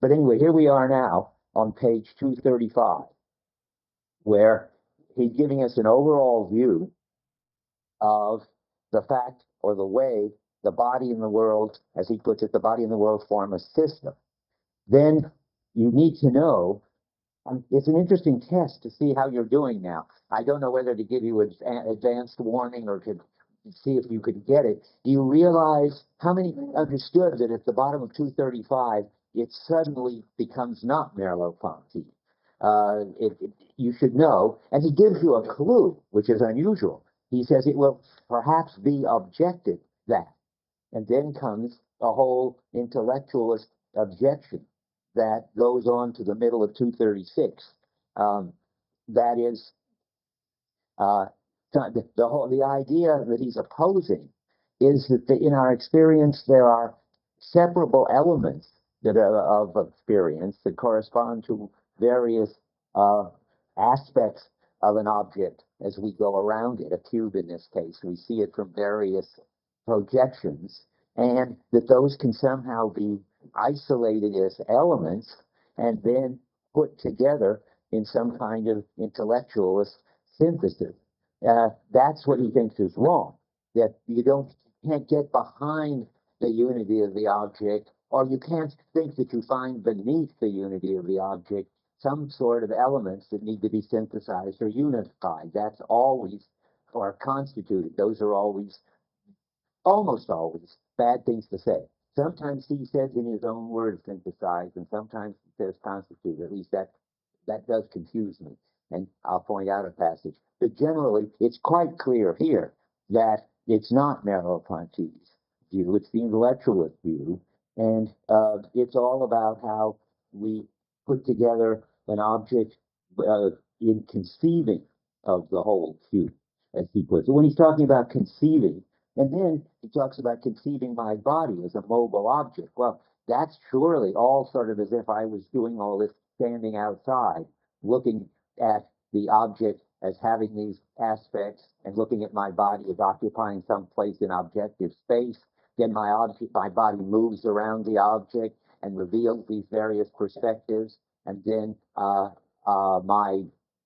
But anyway, here we are now on page 235, where he's giving us an overall view of the fact or the way the body and the world, as he puts it, the body and the world form a system. Then you need to know, it's an interesting test to see how you're doing now. I don't know whether to give you an advanced warning or to see if you could get it. Do you realize how many understood that at the bottom of 235, it suddenly becomes not Merleau-Ponty? You should know, and he gives you a clue, which is unusual. He says it will perhaps be objected that, and then comes a whole intellectualist objection that goes on to the middle of 236. That is, the idea that he's opposing is that in our experience there are separable elements that are of experience that correspond to various aspects of an object as we go around it, a cube in this case. We see it from various projections, and that those can somehow be isolated as elements and then put together in some kind of intellectualist synthesis. That's what he thinks is wrong, that you can't get behind the unity of the object, or you can't think that you find beneath the unity of the object some sort of elements that need to be synthesized or unified. That's always, or constituted. Those are always, almost always, bad things to say. Sometimes he says in his own words synthesized, and sometimes he says constituted. At least that does confuse me, and I'll point out a passage. But generally, it's quite clear here that it's not Merleau-Ponty's view, it's the intellectualist view, and it's all about how we put together an object in conceiving of the whole cube, as he puts it. When he's talking about conceiving, and then he talks about conceiving my body as a mobile object. Well, that's surely all sort of as if I was doing all this standing outside, looking at the object as having these aspects and looking at my body as occupying some place in objective space. Then my body moves around the object and reveals these various perspectives. And then my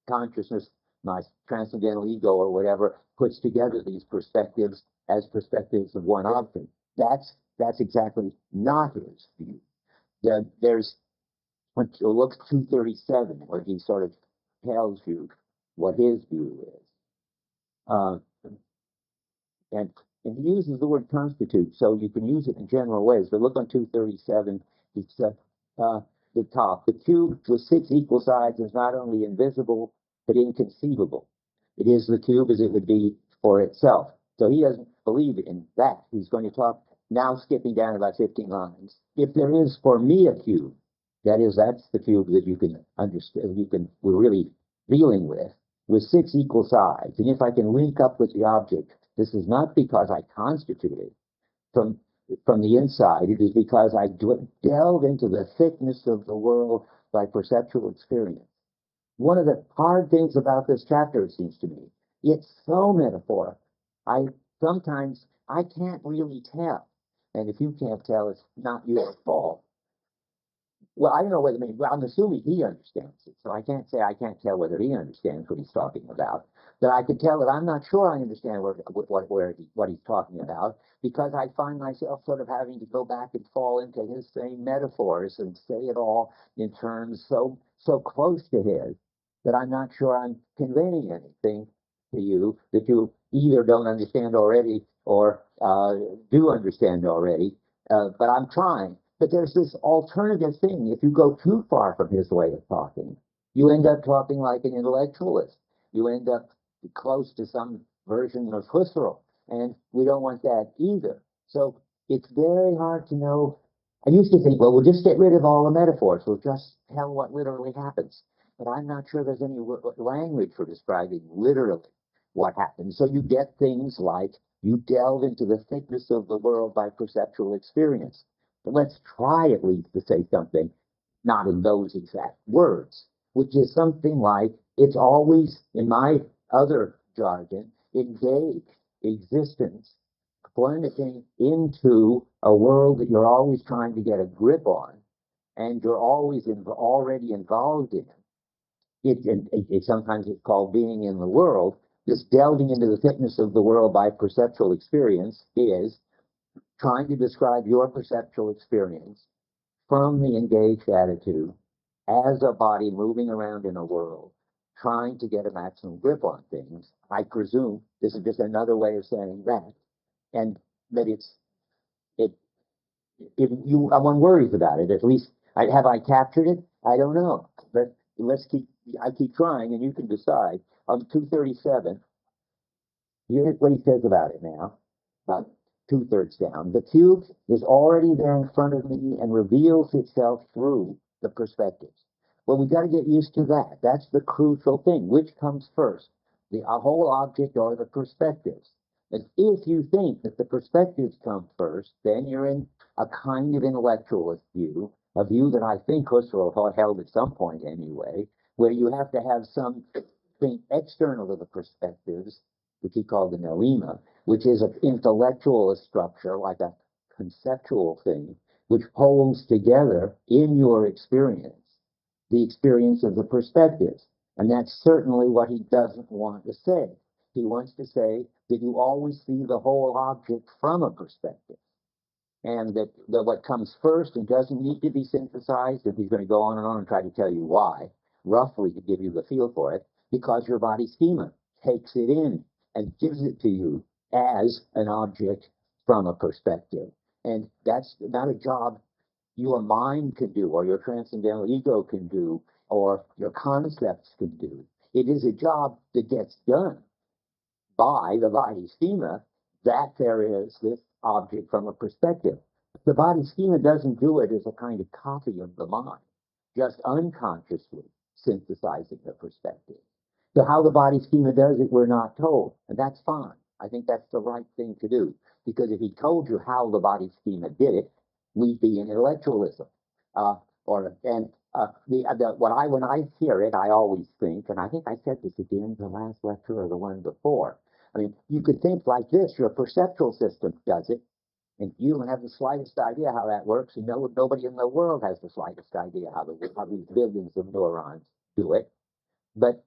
consciousness, my transcendental ego or whatever, puts together these perspectives as perspectives of one object. That's exactly not his view. There's, when you look at 237, where he sort of tells you what his view is. And he uses the word constitute, so you can use it in general ways. But look on 237, it's the top. The cube with 6 equal sides is not only invisible, but inconceivable. It is the cube as it would be for itself. So he doesn't believe in that. He's going to talk, now skipping down about 15 lines. If there is for me a cube, that's the cube that you can understand, we're really dealing with 6 equal sides. And if I can link up with the object, this is not because I constitute it from the inside. It is because I delve into the thickness of the world by perceptual experience. One of the hard things about this chapter, it seems to me, it's so metaphorical. Sometimes I can't really tell. And if you can't tell, it's not your fault. Well, I don't know whether, well, I'm assuming he understands it, so I can't tell whether he understands what he's talking about. But I can tell that I'm not sure I understand what he's talking about, because I find myself sort of having to go back and fall into his same metaphors and say it all in terms so close to his that I'm not sure I'm conveying anything to you that you either don't understand already or do understand already. But I'm trying. But there's this alternative thing. If you go too far from his way of talking, you end up talking like an intellectualist. You end up close to some version of Husserl, and we don't want that either. So it's very hard to know. I used to think, well, we'll just get rid of all the metaphors. We'll just tell what literally happens. But I'm not sure there's any language for describing literally what happens. So you get things like you delve into the thickness of the world by perceptual experience. But let's try at least to say something, not in those exact words, which is something like, it's always, in my other jargon, engaged existence, plunging into a world that you're always trying to get a grip on. and you're always already involved in it. Sometimes it's called being in the world. This delving into the thickness of the world by perceptual experience is trying to describe your perceptual experience from the engaged attitude as a body moving around in a world, trying to get a maximum grip on things. I presume this is just another way of saying that, and that it if you one worries about it. At least have I captured it? I don't know, but I keep trying, and you can decide. On 237, here's what he says about it now. About two-thirds down. The cube is already there in front of me and reveals itself through the perspectives. Well, we've got to get used to that. That's the crucial thing. Which comes first, the whole object or the perspectives? And if you think that the perspectives come first, then you're in a kind of intellectualist view, a view that I think Husserl held at some point anyway, where you have to have something external to the perspectives, which he called the noema, which is an intellectualist structure, like a conceptual thing, which holds together in your experience the experience of the perspectives. And that's certainly what he doesn't want to say. He wants to say that you always see the whole object from a perspective, and that what comes first and doesn't need to be synthesized, and he's going to go on and try to tell you why, roughly to give you the feel for it, because your body schema takes it in and gives it to you as an object from a perspective. And that's not a job your mind can do, or your transcendental ego can do, or your concepts can do. It is a job that gets done by the body schema, that there is this object from a perspective. The body schema doesn't do it as a kind of copy of the mind, just unconsciously synthesizing the perspective. So how the body schema does it, we're not told, and that's fine. I think that's the right thing to do, because if he told you how the body schema did it, we'd be in intellectualism. When I hear it, I always think, and I think I said this again in the last lecture or the one before. I mean, you could think like this: your perceptual system does it, and you don't have the slightest idea how that works, and nobody in the world has the slightest idea how these billions of neurons do it. But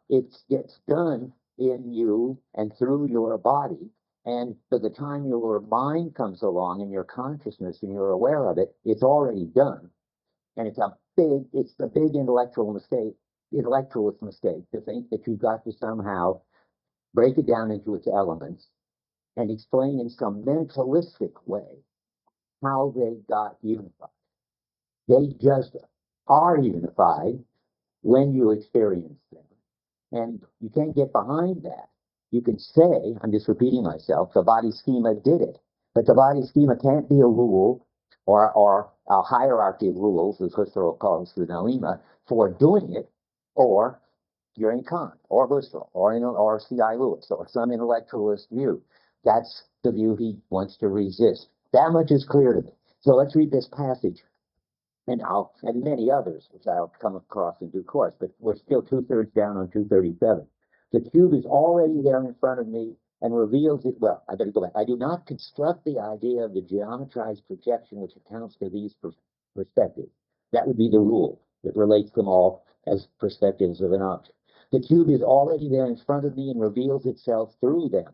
it gets done in you and through your body, and by the time your mind comes along and your consciousness and you're aware of it, it's already done. And it's the big intellectualist mistake to think that you've got to somehow break it down into its elements and explain in some mentalistic way how they got unified. They just are unified when you experience them. And you can't get behind that. You can say, I'm just repeating myself, the body schema did it. But the body schema can't be a rule or a hierarchy of rules, as Husserl calls the noema, for doing it, or you're in Kant, or Husserl, or C.I. Lewis, or some intellectualist view. That's the view he wants to resist. That much is clear to me. So let's read this passage, and many others, which I'll come across in due course, but we're still two-thirds down on 237. The cube is already there in front of me and reveals it. Well, I better go back. I do not construct the idea of the geometrized projection which accounts for these perspectives. That would be the rule that relates them all as perspectives of an object. The cube is already there in front of me and reveals itself through them.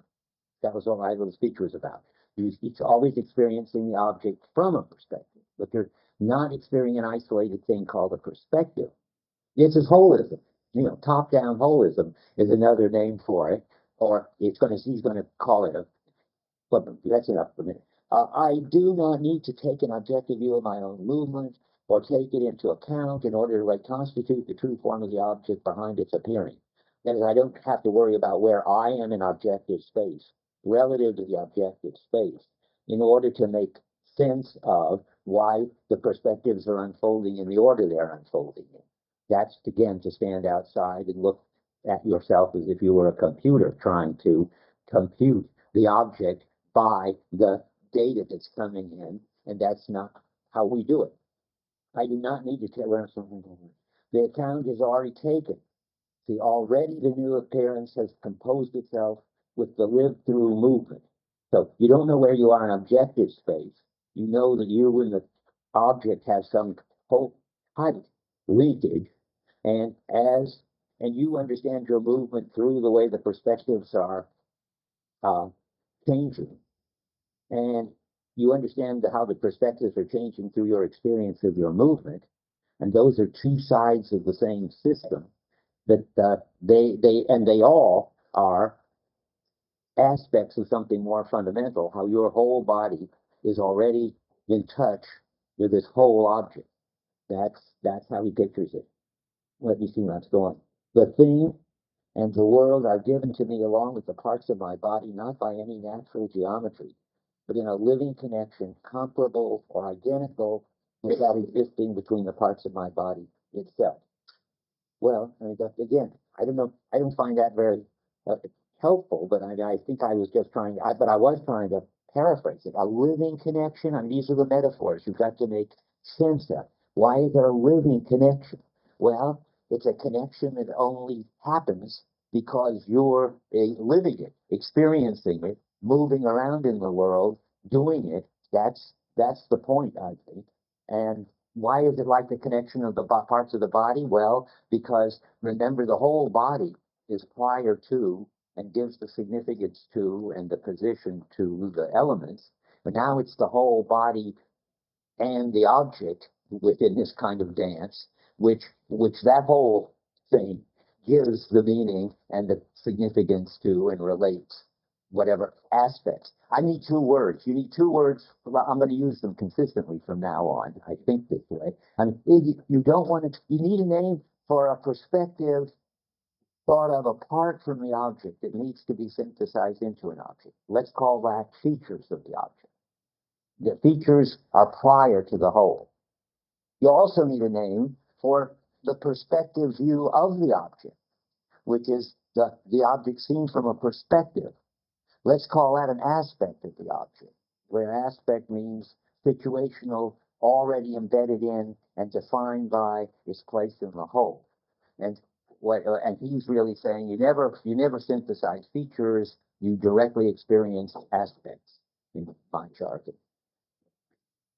That was what my little speech was about. It's always experiencing the object from a perspective, but they're not experiencing an isolated thing called a perspective. This is holism. Top-down holism is another name for it, or he's going to call it but that's enough for me. I do not need to take an objective view of my own movement or take it into account in order to reconstitute the true form of the object behind its appearing. That is, I don't have to worry about where I am in objective space relative to the objective space in order to make sense of why the perspectives are unfolding in the order they're unfolding in. That's, again, to stand outside and look at yourself as if you were a computer trying to compute the object by the data that's coming in, and that's not how we do it. I do not need to tell where something. The account is already taken. See, already the new appearance has composed itself with the lived-through movement. So you don't know where you are in objective space. You know that you and the object have some whole height linkage, and you understand your movement through the way the perspectives are changing, and you understand how the perspectives are changing through your experience of your movement, and those are two sides of the same system. That they all are aspects of something more fundamental. How your whole body is already in touch with this whole object. That's how he pictures it. Let me see what's going. The thing and the world are given to me along with the parts of my body, not by any natural geometry, but in a living connection, comparable or identical with that existing between the parts of my body itself. Well, I mean, again, I don't know. I don't find that very helpful, but I think I was just trying. But I was trying to paraphrase it. A living connection. I mean, these are the metaphors you've got to make sense of. Why is there a living connection? Well, it's a connection that only happens because you're living it, experiencing it, moving around in the world, doing it. That's the point, I think. And why is it like the connection of the parts of the body? Well, because remember, the whole body is prior to and gives the significance to and the position to the elements. But now it's the whole body and the object within this kind of dance, which that whole thing gives the meaning and the significance to and relates whatever aspects. I need two words. You need two words. Well, I'm going to use them consistently from now on. I think this way. I mean, you don't want to. You need a name for a perspective thought of apart from the object that needs to be synthesized into an object. Let's call that features of the object. The features are prior to the whole. You also need a name for the perspective view of the object, which is the object seen from a perspective. Let's call that an aspect of the object, where aspect means situational, already embedded in and defined by its place in the whole. And and he's really saying you never synthesize features, you directly experience aspects in the fine jargon.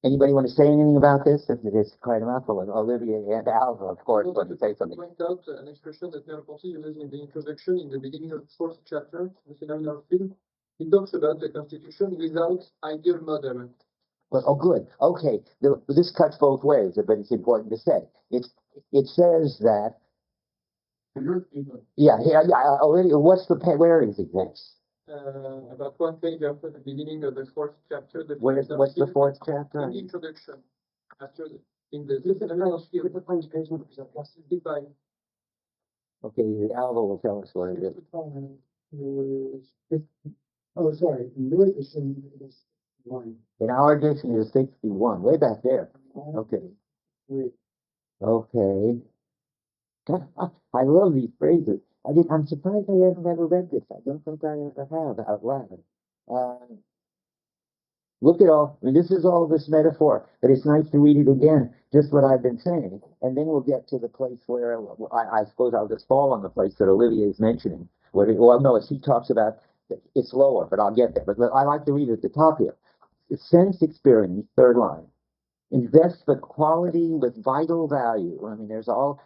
Anybody want to say anything about this? It's quite a mouthful. Olivia and Alva, of course, want to say something. Point out an expression that Merleau-Ponty uses in the introduction in the beginning of the fourth chapter, the Phenomenology film. He talks about the Constitution without ideal model. Well, oh, good. Okay, this cuts both ways, but it's important to say. It says that. Yeah. Olivia, what's the where is it? About one page after the beginning of the fourth chapter. What's the fourth chapter? In the introduction. After in the Phenomenology. Okay, Alva will tell us what it is. Oh, sorry. In your edition, it is 1. In our edition, it is 61, way back there. Okay. Okay. I love these phrases. I'm surprised I haven't ever read this. I don't think I ever have out loud. Look at all. I mean, this is all this metaphor, but it's nice to read it again, just what I've been saying, and then we'll get to the place where I suppose I'll just fall on the place that Olivia is mentioning. Well, no, she talks about it's lower, but I'll get there. But I like to read it at the top here. Sense experience, third line. Invest the quality with vital value. I mean, there's all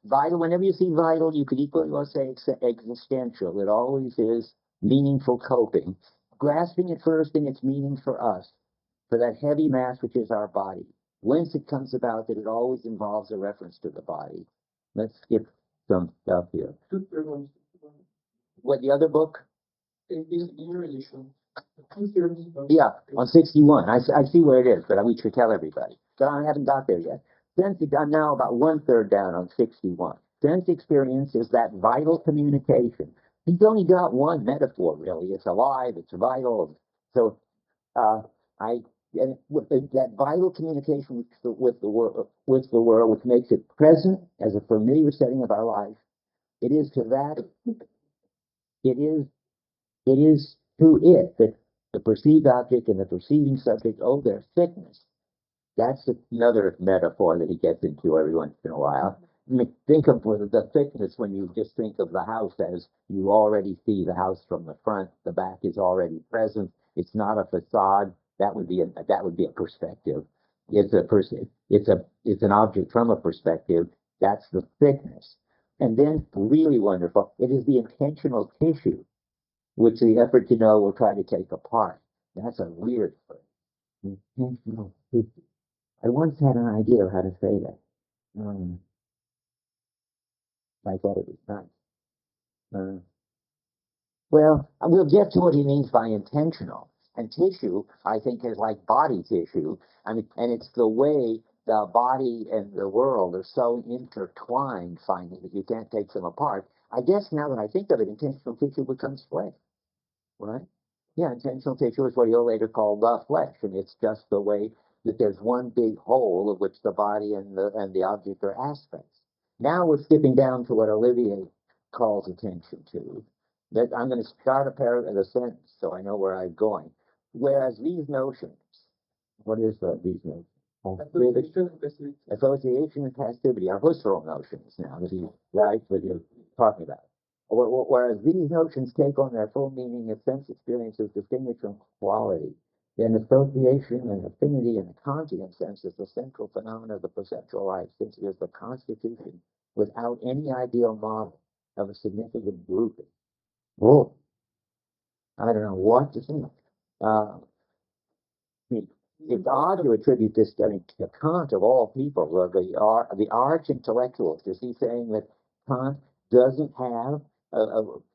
vital. Whenever you see vital, you could equally well say existential. It always is meaningful coping. Grasping it first in its meaning for us, for that heavy mass which is our body. Whence it comes about that it always involves a reference to the body. Let's skip some stuff here. What, the other book? In your edition. Yeah, on 61. I see where it is, but we should tell everybody. But I haven't got there yet. I'm now about 1/3 down on 61. Sense experience is that vital communication. He's only got one metaphor, really. It's alive, it's vital. So that vital communication with the world, which makes it present as a familiar setting of our life. It is to that. It is to it that the perceived object and the perceiving subject owe their thickness. That's another metaphor that he gets into every once in a while. I mean, think of the thickness when you just think of the house as you already see the house from the front. The back is already present. It's not a facade. That would be a perspective. it's it's an object from a perspective. That's the thickness. And then really wonderful, it is the intentional tissue which the effort to know will try to take apart. That's a weird phrase. Intentional tissue. I once had an idea of how to say that. I thought it was nice. Well, we'll get to what he means by intentional. And tissue, I think, is like body tissue. I mean, and it's the way the body and the world are so intertwined, finally, that you can't take them apart. I guess now that I think of it, intentional tissue becomes flesh, right? Yeah, intentional tissue is what he'll later call the flesh, and it's just the way that there's one big whole of which the body and the object are aspects. Now we're skipping down to what Olivier calls attention to. That I'm going to start a paragraph, a sentence, so I know where I'm going. Whereas these notions, what is these notions? Association and passivity are Husserl notions now that he writes that you're talking about. Whereas these notions take on their full meaning as sense experiences distinguished from quality, then association and affinity in the Kantian sense is the central phenomenon of the perceptual life, since it is the constitution without any ideal model of a significant grouping. Oh, I don't know what to think. It's odd to attribute this study to Kant of all people, the arch intellectualist. Is he saying that Kant doesn't have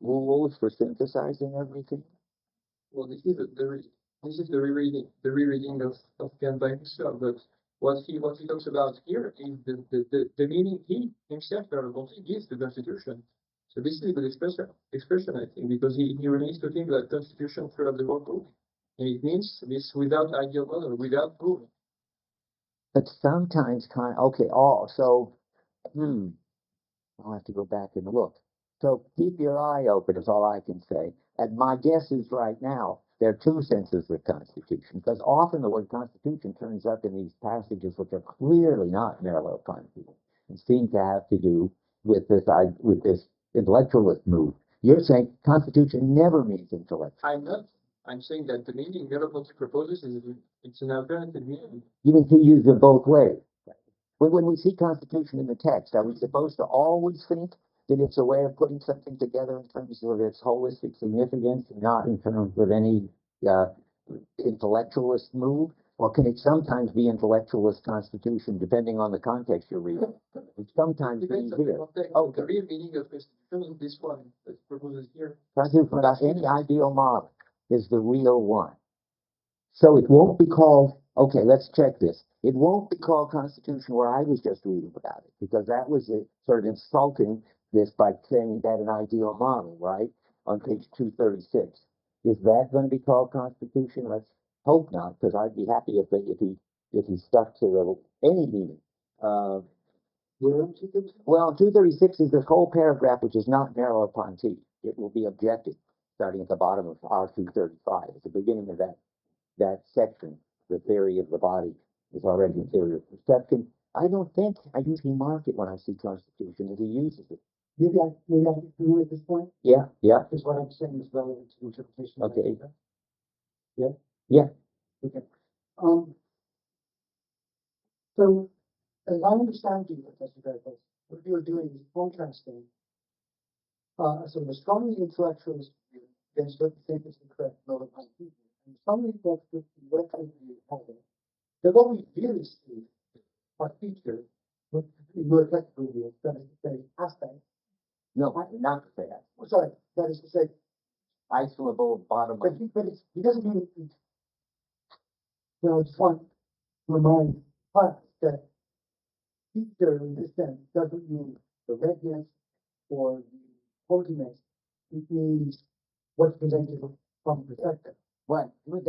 rules for synthesizing everything? Well, this is the rereading of Jan by himself. But what he talks about here is the meaning he himself gives to the Constitution. So this is a good expression, I think, because he remains to think that Constitution throughout the world, and it means this without ideal model, without proving. But sometimes I'll have to go back and look. So keep your eye open is all I can say. And my guess is right now, there are two senses of Constitution, because often the word Constitution turns up in these passages which are clearly not Merleau-Ponty and seem to have to do with this intellectualist move. You're saying Constitution never means intellectual. I'm not. I'm saying that the meaning Merleau-Ponty proposes it's an alternative meaning. You mean to use it both ways? When we see Constitution in the text, are we supposed to always think that it's a way of putting something together in terms of its holistic significance, not in terms of any intellectualist move? Or can it sometimes be intellectualist Constitution, depending on the context you're reading? It sometimes Depends on the context. The real meaning of Constitution is this one that's proposed here. Constitution without any ideal model is the real one. So it won't be called, okay, let's check this. It won't be called Constitution where I was just reading about it, because that was sort of insulting this by saying that an ideal model, right? On page 236. Is that going to be called Constitution? Let's hope not, because I'd be happy if he stuck to any meaning. Well, 236 is this whole paragraph, which is not Merleau-Ponty. It will be objective, starting at the bottom of R235. At the beginning of that section, the theory of the body is already a theory of perception. I don't think I usually mark it when I see Constitution that he uses it. Maybe I can do it at this point, Yeah. because what I'm saying is relevant to interpretation. Okay. Yeah? Yeah. Okay. So, as I understand you, Professor Dreyfus, what you're doing is contrasting sort of a strongly intellectualist view against what you think is the correct mode of view. And strongly intellectualist view, what kind of view have it? They're what we really see are features with your effective view, that is to say, aspects. No, not to say that. Sorry, that is to say, Isolable bottom. but he doesn't mean, I just want to remind us that feature in this sense doesn't mean the redness or the holiness. It means what's presented from perspective. What? No,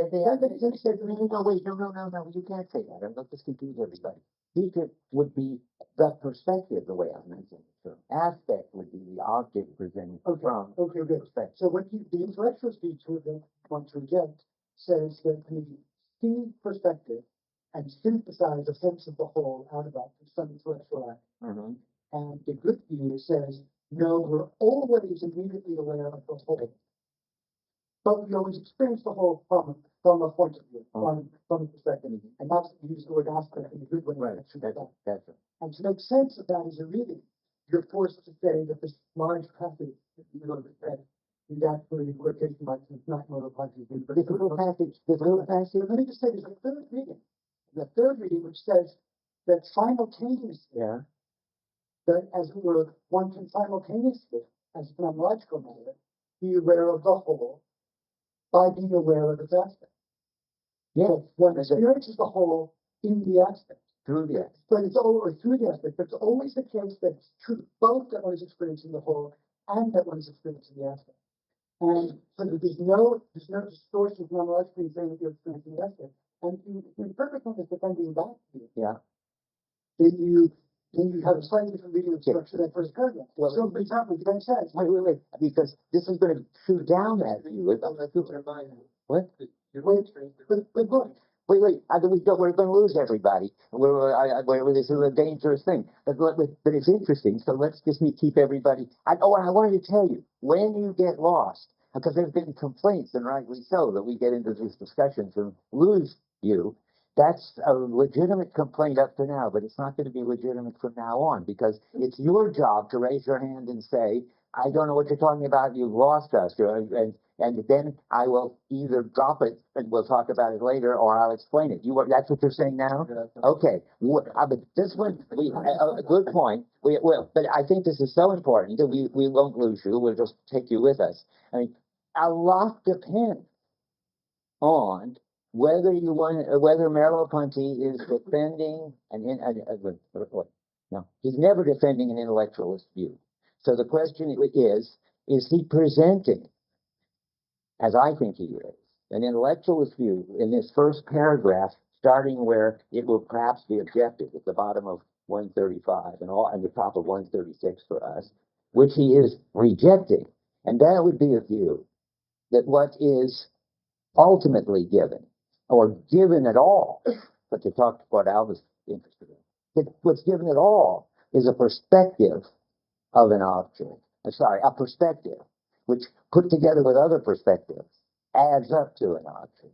wait, no, you can't say that. I'm not just confuse everybody. Feature would be the perspective, the way I mentioned it. Aspect would be the object presented from good. perspective. So what the intellectual feature that I want to reject says that we see perspective and synthesize a sense of the whole out of that through some intellectual act. And the good view says, no, we're always immediately aware of the whole. but we always experience the whole from a point of view, from a perspective. And that's, you use the word aspect in a good way. Right, that's it. And to make sense of that as a reading, you're forced to say that this large passage, you know, that is actually quotation marks, it's not monetized. This little passage, Let me just say, there's a third reading. The third reading, which says that simultaneously, yeah, that as it were, one can simultaneously, as a phenomenological matter, be aware of the whole by being aware of its aspect. yeah, So one experiences the whole in the aspect. through the But it's always through the aspect, but it's always the case that it's true, both that one is experiencing the whole and that one is experiencing the aspect. And so that there's no distortion phenomenologically saying that you're experiencing the aspect. And if the perfect one is defending that view, yeah. then you have a slightly different reading of structure that first paragraph. Well, so for example, Ben says, Wait, because this is going to shoot down at you. What? Wait, I think we're going to lose everybody. This is a dangerous thing. But it's interesting, so let's just keep everybody. I wanted to tell you, when you get lost, because there's been complaints, and rightly so, that we get into these discussions and lose you. That's a legitimate complaint up to now, but it's not going to be legitimate from now on, because it's your job to raise your hand and say, I don't know what you're talking about, you've lost us, and then I will either drop it and we'll talk about it later, or I'll explain it. That's what you're saying now? Okay. But this one, a good point. We will, but I think this is so important that we won't lose you. We'll just take you with us. I mean, a lot depends on whether Merleau-Ponty is defending no, he's never defending an intellectualist view. So the question is he presenting, as I think he is, an intellectualist view in this first paragraph, starting where it will perhaps be objective at the bottom of 135 and the top of 136 for us, which he is rejecting. And that would be a view that what is ultimately given, or given at all, but to talk to what Al was interested in, that what's given at all is a perspective of an object. A perspective, which put together with other perspectives adds up to an object.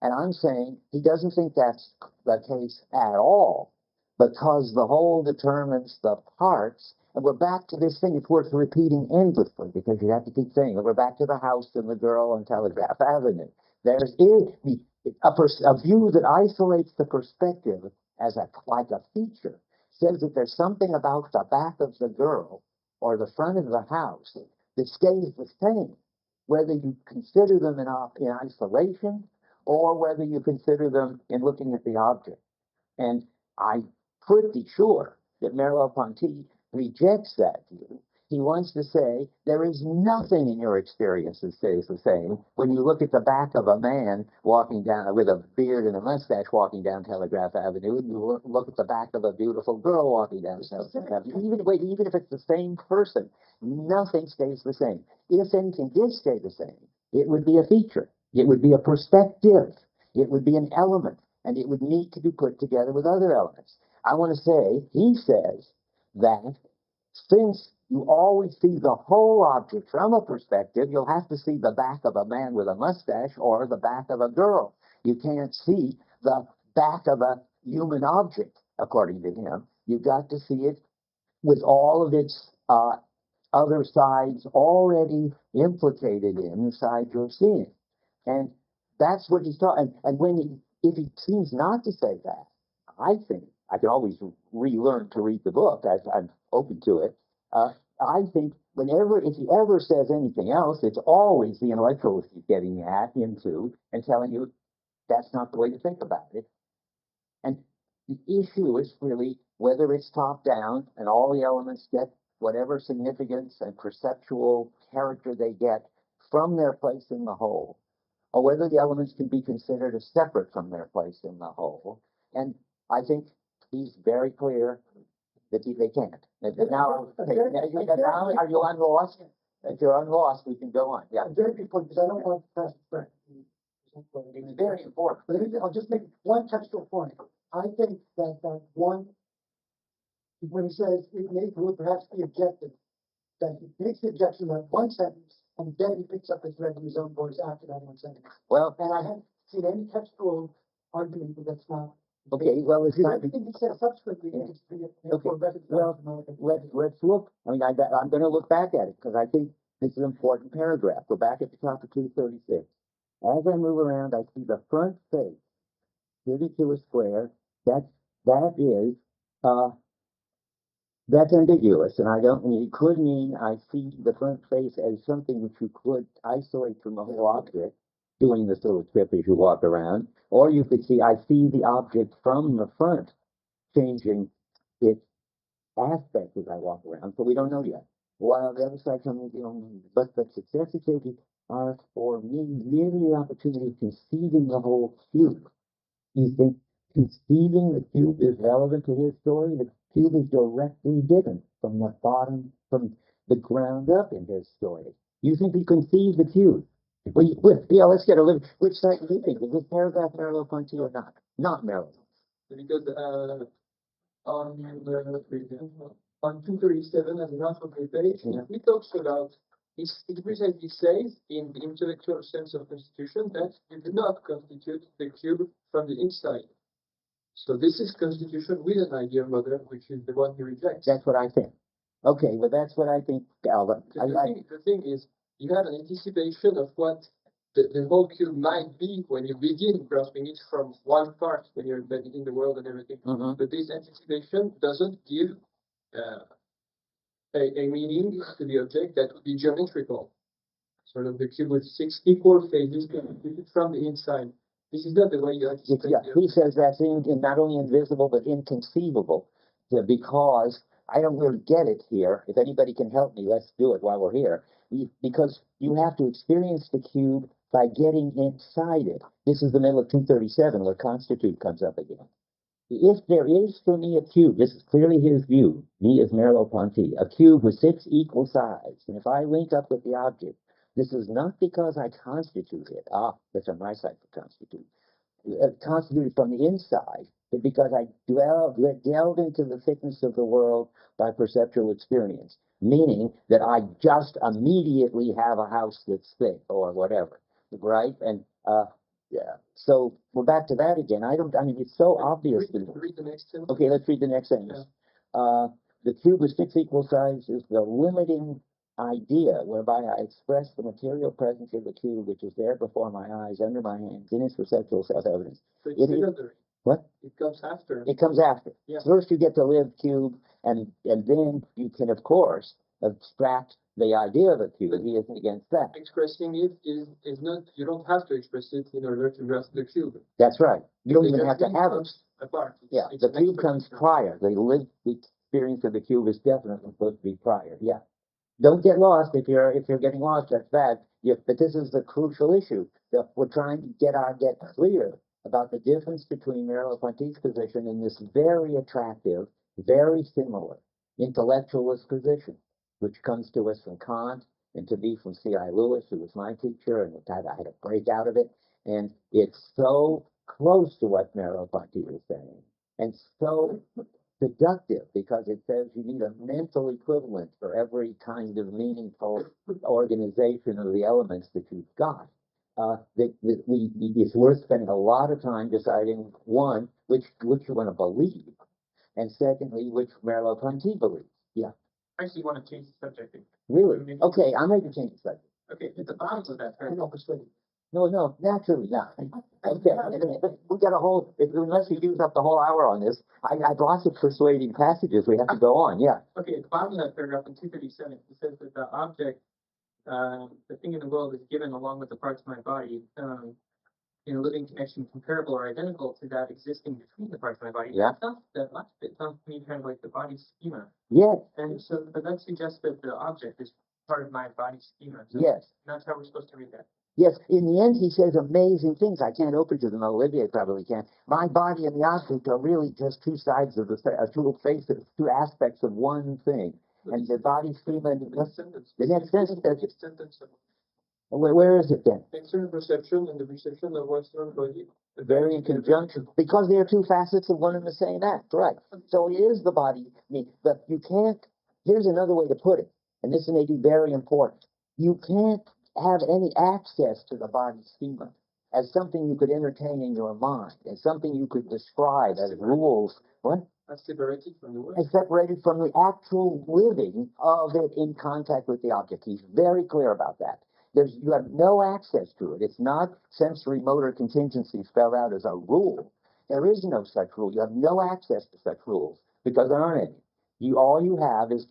And I'm saying he doesn't think that's the case at all, because the whole determines the parts. And we're back to this thing. It's worth repeating endlessly, because you have to keep saying it. We're back to the house and the girl on Telegraph Avenue. There's a view that isolates the perspective as like a feature, says that there's something about the back of the girl or the front of the house that stays the same, whether you consider them in isolation or whether you consider them in looking at the object. And I'm pretty sure that Merleau-Ponty rejects that view. He wants to say there is nothing in your experience that stays the same when you look at the back of a man walking down with a beard and a mustache walking down Telegraph Avenue, and you look at the back of a beautiful girl walking down Telegraph Avenue. Even if it's the same person, nothing stays the same. If anything did stay the same, it would be a feature. It would be a perspective. It would be an element, and it would need to be put together with other elements. I want to say, he says that since you always see the whole object from a perspective, you'll have to see the back of a man with a mustache or the back of a girl. You can't see the back of a human object, according to him. You've got to see it with all of its other sides already implicated inside your seeing. And that's what he's talking. And if he seems not to say that, I think I can always relearn to read the book. I'm open to it. I think if he ever says anything else, it's always the intellectualist he's getting into and telling you that's not the way to think about it. And the issue is really whether it's top down and all the elements get whatever significance and perceptual character they get from their place in the whole, or whether the elements can be considered as separate from their place in the whole. And I think he's very clear that they can't. Now, are you unlost? If you're unlost, we can go on. Yeah. Very good point, because I don't want to press Frank. It's very important. But I'll just make one textual point. I think that one, when he says it will perhaps be objective, that he makes the objection that one sentence and then he picks up his thread in his own voice after that one sentence. Well, And I haven't seen any textual argument that that's not. okay, well, it's not. Everything he says subsequently Yeah. is Okay, well, let's look, I mean, I'm gonna look back at it, because I think this is an important paragraph. Go back at the top of 236. As I move around, I see the front face, 32 is square, that is, that's ambiguous, and I don't, it could mean I see the front face as something which you could isolate from the whole object, doing this little trip as you walk around, or you could see, I see the object from the front changing its aspect as I walk around, so we don't know yet. While the other side comes, but success achieved are for me really the opportunity of conceiving the whole cube. You think conceiving the cube is relevant to his story? The cube is directly given from the bottom, from the ground up in his story. You think he conceived the cube? Well, let's get a little. Which side do you think? Is this paragraph Merleau-Ponty or not? Not Merleau. Because on 237 at the last of the page, Yeah. he talks about, it precisely says, in the intellectual sense of constitution, that you do not constitute the cube from the inside. So this is constitution with an idea model, which is the one he rejects. That's what I think. Okay, well, that's what I think, Alvin. The thing is, you have an anticipation of what the whole cube might be when you begin grasping it from one part, when you're embedded in the world and everything. But this anticipation doesn't give a meaning to the object that would be geometrical. Sort of the cube with 6 equal phases from the inside. This is not the way you anticipate. Yeah, he says that's not only invisible but inconceivable, because I don't really get it here. If anybody can help me, let's do it while we're here. Because you have to experience the cube by getting inside it. This is the middle of 237 where constitute comes up again. If there is for me a cube, this is clearly his view, me as Merleau-Ponty, a cube with 6 equal sides, and if I link up with the object, this is not because I constitute it. That's on my side for constitute. Constituted from the inside, but because I delved into the thickness of the world by perceptual experience, meaning that I just immediately have a house that's thick or whatever, right? And yeah. So we're back to that again. I mean, it's so obvious. Read the next sentence. Okay, let's read the next sentence. The cube with 6 equal sides is the limiting idea whereby I express the material presence of the cube, which is there before my eyes, under my hands, in its perceptual self-evidence. So it's secondary. What? It comes after. It comes after. Yeah. First you get to live cube, and then you can, of course, abstract the idea of a cube. He isn't against that. Expressing it is not, you don't have to express it in order to grasp the cube. That's right. You don't even have to have it. Apart. Yeah, the cube comes prior. The experience of the cube is definitely supposed to be prior. Yeah. Don't get lost. If you're getting lost, that's bad. But this is the crucial issue. We're trying to get clear about the difference between Merleau-Ponty's position and this very attractive, very similar intellectualist position, which comes to us from Kant and to me from C.I. Lewis, who was my teacher, and I had a break out of it. And it's so close to what Merleau-Ponty was saying, and so deductive, because it says you need a mental equivalent for every kind of meaningful organization of the elements that you've got. It's worth spending a lot of time deciding, one, which you want to believe, and secondly, which Merleau-Ponty believes. Yeah. I actually want to change the subject. Really? Okay, I'm ready to change the subject. Okay, at the bottom of that paragraph. No, naturally not. Okay, we got a whole, unless we use up the whole hour on this, I've lots of persuading passages we have to go on, yeah. Okay, at the bottom of that paragraph in 237, it says that the object, the thing in the world is given along with the parts of my body, in a living connection comparable or identical to that existing between the parts of my body. Yeah. That sounds to me kind of like the body schema. Yes. And so, but that suggests that the object is part of my body schema. So yes. That's how we're supposed to read that. Yes, in the end, he says amazing things. I can't open to them. Olivier probably can. My body and the object are really just two sides of two faces, two aspects of one thing. And the body schema. The next sentence. Where is it then? External perception and the perception of Western body. Very in conjunction, because they are two facets of one and the same act, right? So it is the body. But you can't. Here's another way to put it, and this may be very important. you can't have any access to the body schema as something you could entertain in your mind, as something you could describe as rules. What? That's separated from the world. And separated from the actual living of it in contact with the object. He's very clear about that. You have no access to it. It's not sensory motor contingency spelled out as a rule. There is no such rule. You have no access to such rules because there aren't any. All you have is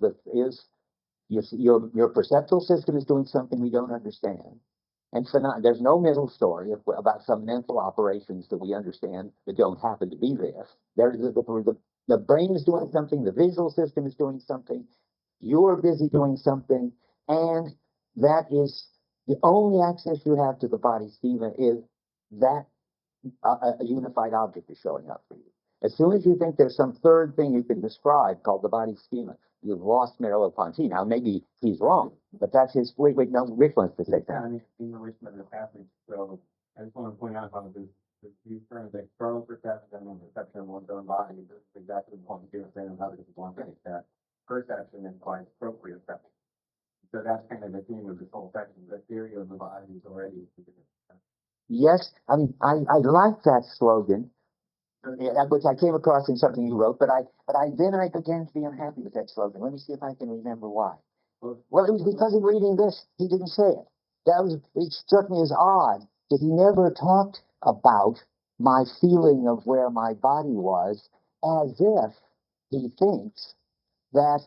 your perceptual system is doing something we don't understand. And there's no middle story about some mental operations that we understand that don't happen to be there. The brain is doing something, the visual system is doing something, you're busy doing something, and that is the only access you have to the body schema is that a unified object is showing up for you. As soon as you think there's some third thing you can describe called the body schema, you've lost Merleau-Ponty. Now, maybe he's wrong, but that's his. Wait, no, Rick wants to say Yeah, I that. mean, in relation to the passage, so I just want to point out how these terms, external perception and perception of one's own body, this is exactly the point you're saying, how this is one thing, that perception implies proprioception. So that's kind of the theme of this whole section, the theory of the body is already. Yes, I mean, I like that slogan, which I came across in something you wrote, but then I began to be unhappy with that slogan. Let me see if I can remember why. Well, it was because in reading this, he didn't say it. It struck me as odd that he never talked about my feeling of where my body was, as if he thinks that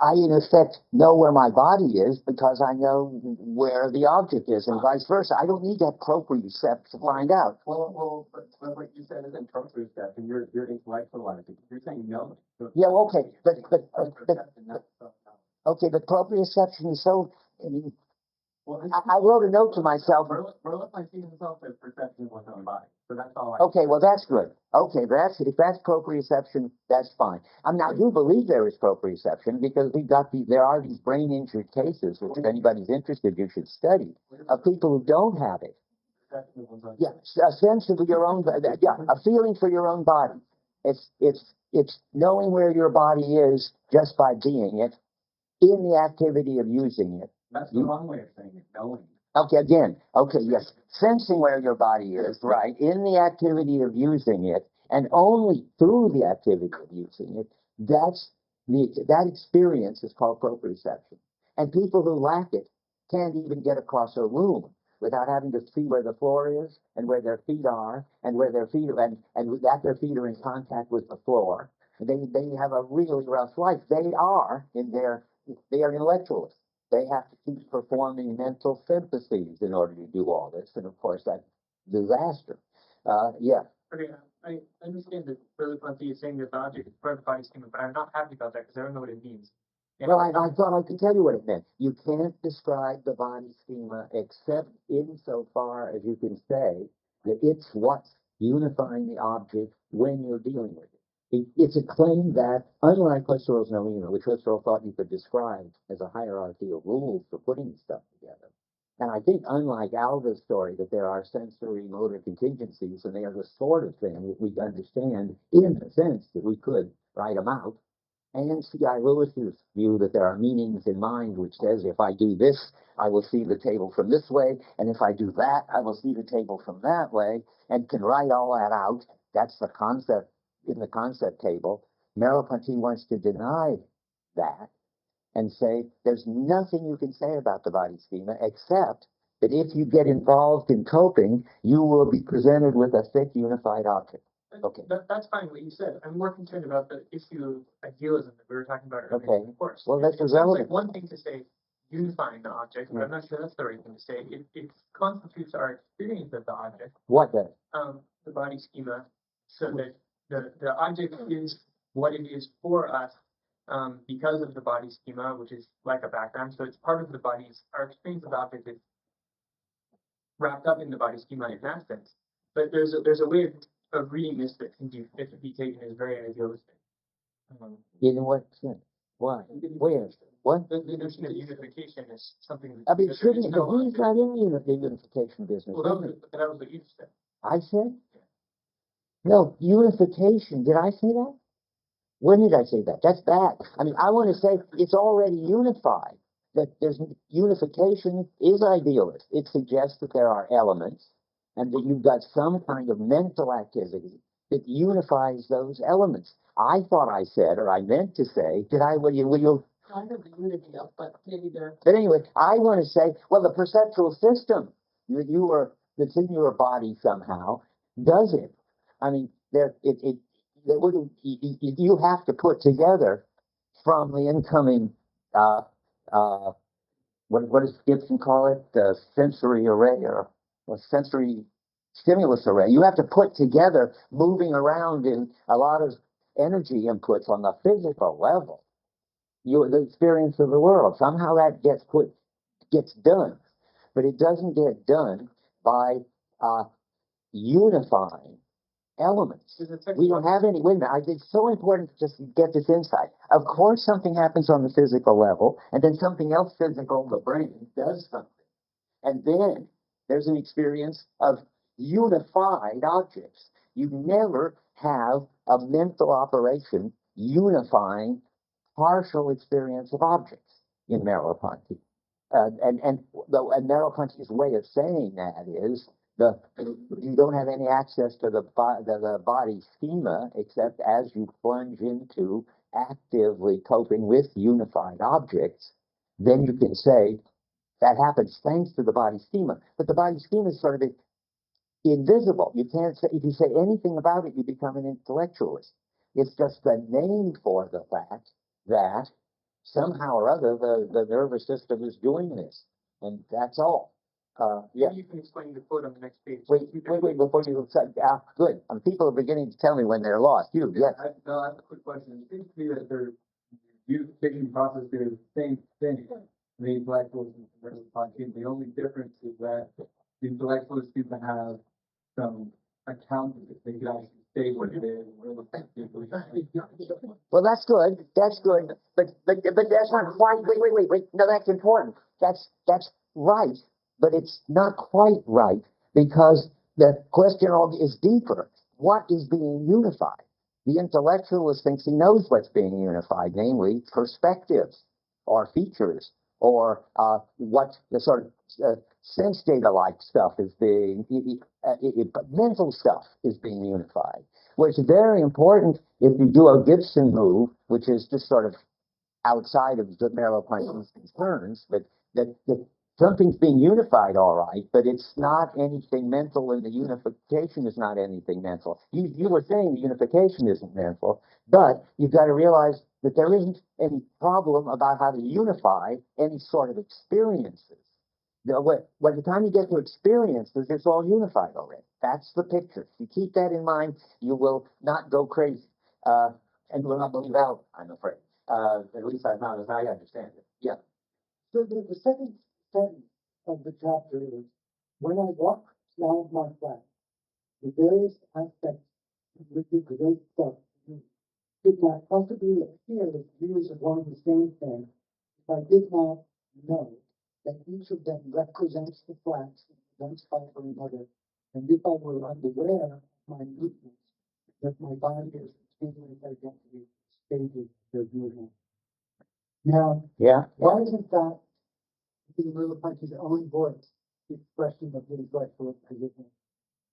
I, in effect, know where my body is because I know where the object is, and vice versa. I don't need that proprioception to find out. But what you said isn't proprioception, you're intellectualizing. You're saying no. Yeah, okay, but okay, but proprioception is so. I mean, I wrote a note to myself. Merleau-Ponty himself says perception of one's own body. So that's all I. Okay, well that's good. Okay, if that's proprioception, that's fine. I mean, I do believe there is proprioception because there are these brain injured cases, which if anybody's interested, you should study, of people who don't have it. Yeah, a sense of your own, yeah, a feeling for your own body. It's knowing where your body is just by being it, in the activity of using it. That's the wrong way of saying it, knowing. Okay, again, okay, yes, sensing where your body is, right, in the activity of using it, and only through the activity of using it, that experience is called proprioception. And people who lack it can't even get across a room without having to see where the floor is, and where their feet are, and where their feet are, and that their feet are in contact with the floor. They have a really rough life. They are intellectualists. They have to keep performing mental syntheses in order to do all this, and of course that's disaster. Yeah. Okay, I understand that Merleau-Ponty is saying that the object is part of the body schema, but I'm not happy about that because I don't know what it means. And Well, I thought I could tell you what it meant. You can't describe the body schema except insofar as you can say that it's what's unifying the object when you're dealing with it. It's a claim that, unlike Husserl's noema, which Husserl thought you could describe as a hierarchy of rules for putting stuff together, and I think, unlike Alva's story, that there are sensory motor contingencies, and they are the sort of thing that we understand in the sense that we could write them out. And C.I. Lewis's view that there are meanings in mind, which says if I do this, I will see the table from this way, and if I do that, I will see the table from that way, and can write all that out. That's the concept in the concept table. Merleau-Ponty wants to deny that and say there's nothing you can say about the body schema except that if you get involved in coping, you will be presented with a thick, unified object. Okay. That's fine what you said. I'm more concerned about the issue of idealism that we were talking about earlier. Okay. Of course. Well, that's it sounds irrelevant. like one thing to say unifying the object, but I'm not sure that's the right thing to say. It constitutes our experience of the object. What does? The body schema, so that the object is what it is for us because of the body schema, which is like a background. So it's part of the body's, our experience of the object is wrapped up in the body schema in that sense. But there's a way of reading this that can be taken as very idealistic. In what sense? Why? Where? What? The notion of unification is something I mean, shouldn't, he's he's not in the unification business. Well, that was what you said. I said? No, unification. Did I say that? When did I say that? That's bad. I mean, I want to say it's already unified. that there's unification is idealist. It suggests that there are elements and that you've got some kind of mental activity that unifies those elements. I thought I said, or I meant to say, will you Kind of the unity of, but maybe they're. but anyway, I want to say, well, the perceptual system that's in your body somehow does it. I mean, you have to put together from the incoming, uh, uh, what does Gibson call it? The sensory array or sensory stimulus array. You have to put together moving around in a lot of energy inputs on the physical level the experience of the world. Somehow that gets done, but it doesn't get done by unifying elements. We don't have any. Wait a minute. It's so important to just get this insight. Of course, something happens on the physical level, and then something else physical, the brain, does something, and then there's an experience of unified objects. You never have a mental operation unifying partial experience of objects in Merleau-Ponty. And Merleau-Ponty's way of saying that is you don't have any access to the body schema except as you plunge into actively coping with unified objects. Then you can say that happens thanks to the body schema. But the body schema is sort of invisible. You can't say, if you say anything about it, you become an intellectualist. It's just the name for the fact that somehow or other the nervous system is doing this, and that's all. Yeah. You can explain the quote on the next page. Wait, before you say, good. People are beginning to tell me when they're lost. Yes. I have a quick question. It seems to me that their unification process there is the same thing. The intellectuals and Merleau-Ponty. The only difference is that the intellectuals seem to have some account of it. They can actually say what it is. Well, that's good. That's good. But that's not quite. Wait. No, that's important. That's right. But it's not quite right because the question is deeper. What is being unified? The intellectualist thinks he knows what's being unified, namely perspectives or features or what the sort of sense data-like stuff is being, mental stuff is being unified. What's very important if you do a Gibson move, which is just sort of outside of the Merleau-Ponty's concerns, but that something's being unified, all right, but it's not anything mental, and the unification is not anything mental. You were saying the unification isn't mental, but you've got to realize that there isn't any problem about how to unify any sort of experiences. By the time you get to experiences, it's all unified already. That's the picture. If you keep that in mind, you will not go crazy, and you will not believe out, I'm afraid. At least not as I understand it. Yeah. So the second sentence of the chapter is, when I walk down my flat, the various aspects of the great stuff could not possibly appear as views of one and the same thing if I did not know that each of them represents the flats one spot for another, and if I were unaware of my movements, that my body is continually identity stated their movement. Now, why isn't that in Merleau-Ponty's own voice the expression of the intellectual position?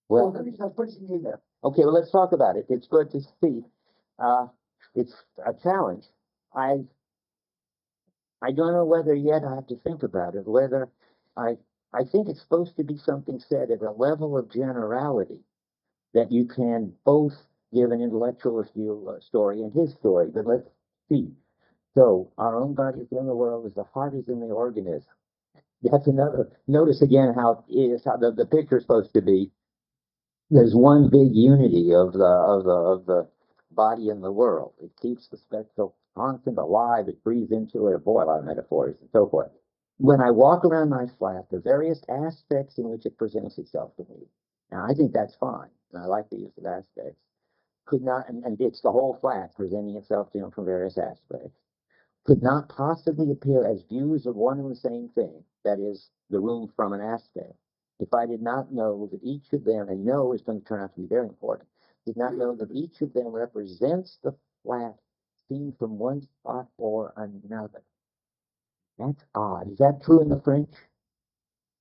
Well, let me start putting in there. okay, well, let's talk about it. It's good to see. It's a challenge. I don't know whether yet I have to think about it, whether I think it's supposed to be something said at a level of generality that you can both give an intellectualist view story and his story. But let's see. So our own body is in the world as the heart is in the organism. That's another. Notice again how the picture is supposed to be. There's one big unity of the body and the world. It keeps the spectral constant alive. It breathes into it. Boy, a lot of metaphors and so forth. When I walk around my flat, the various aspects in which it presents itself to me. Now, I think that's fine, and I like the use of aspects. Could not, and it's the whole flat presenting itself to him from various aspects. Could not possibly appear as views of one and the same thing, that is, the room from an aspect, if I did not know that each of them, and know is going to turn out to be very important, did not know that each of them represents the flat seen from one spot or another. That's odd. Is that true in the French?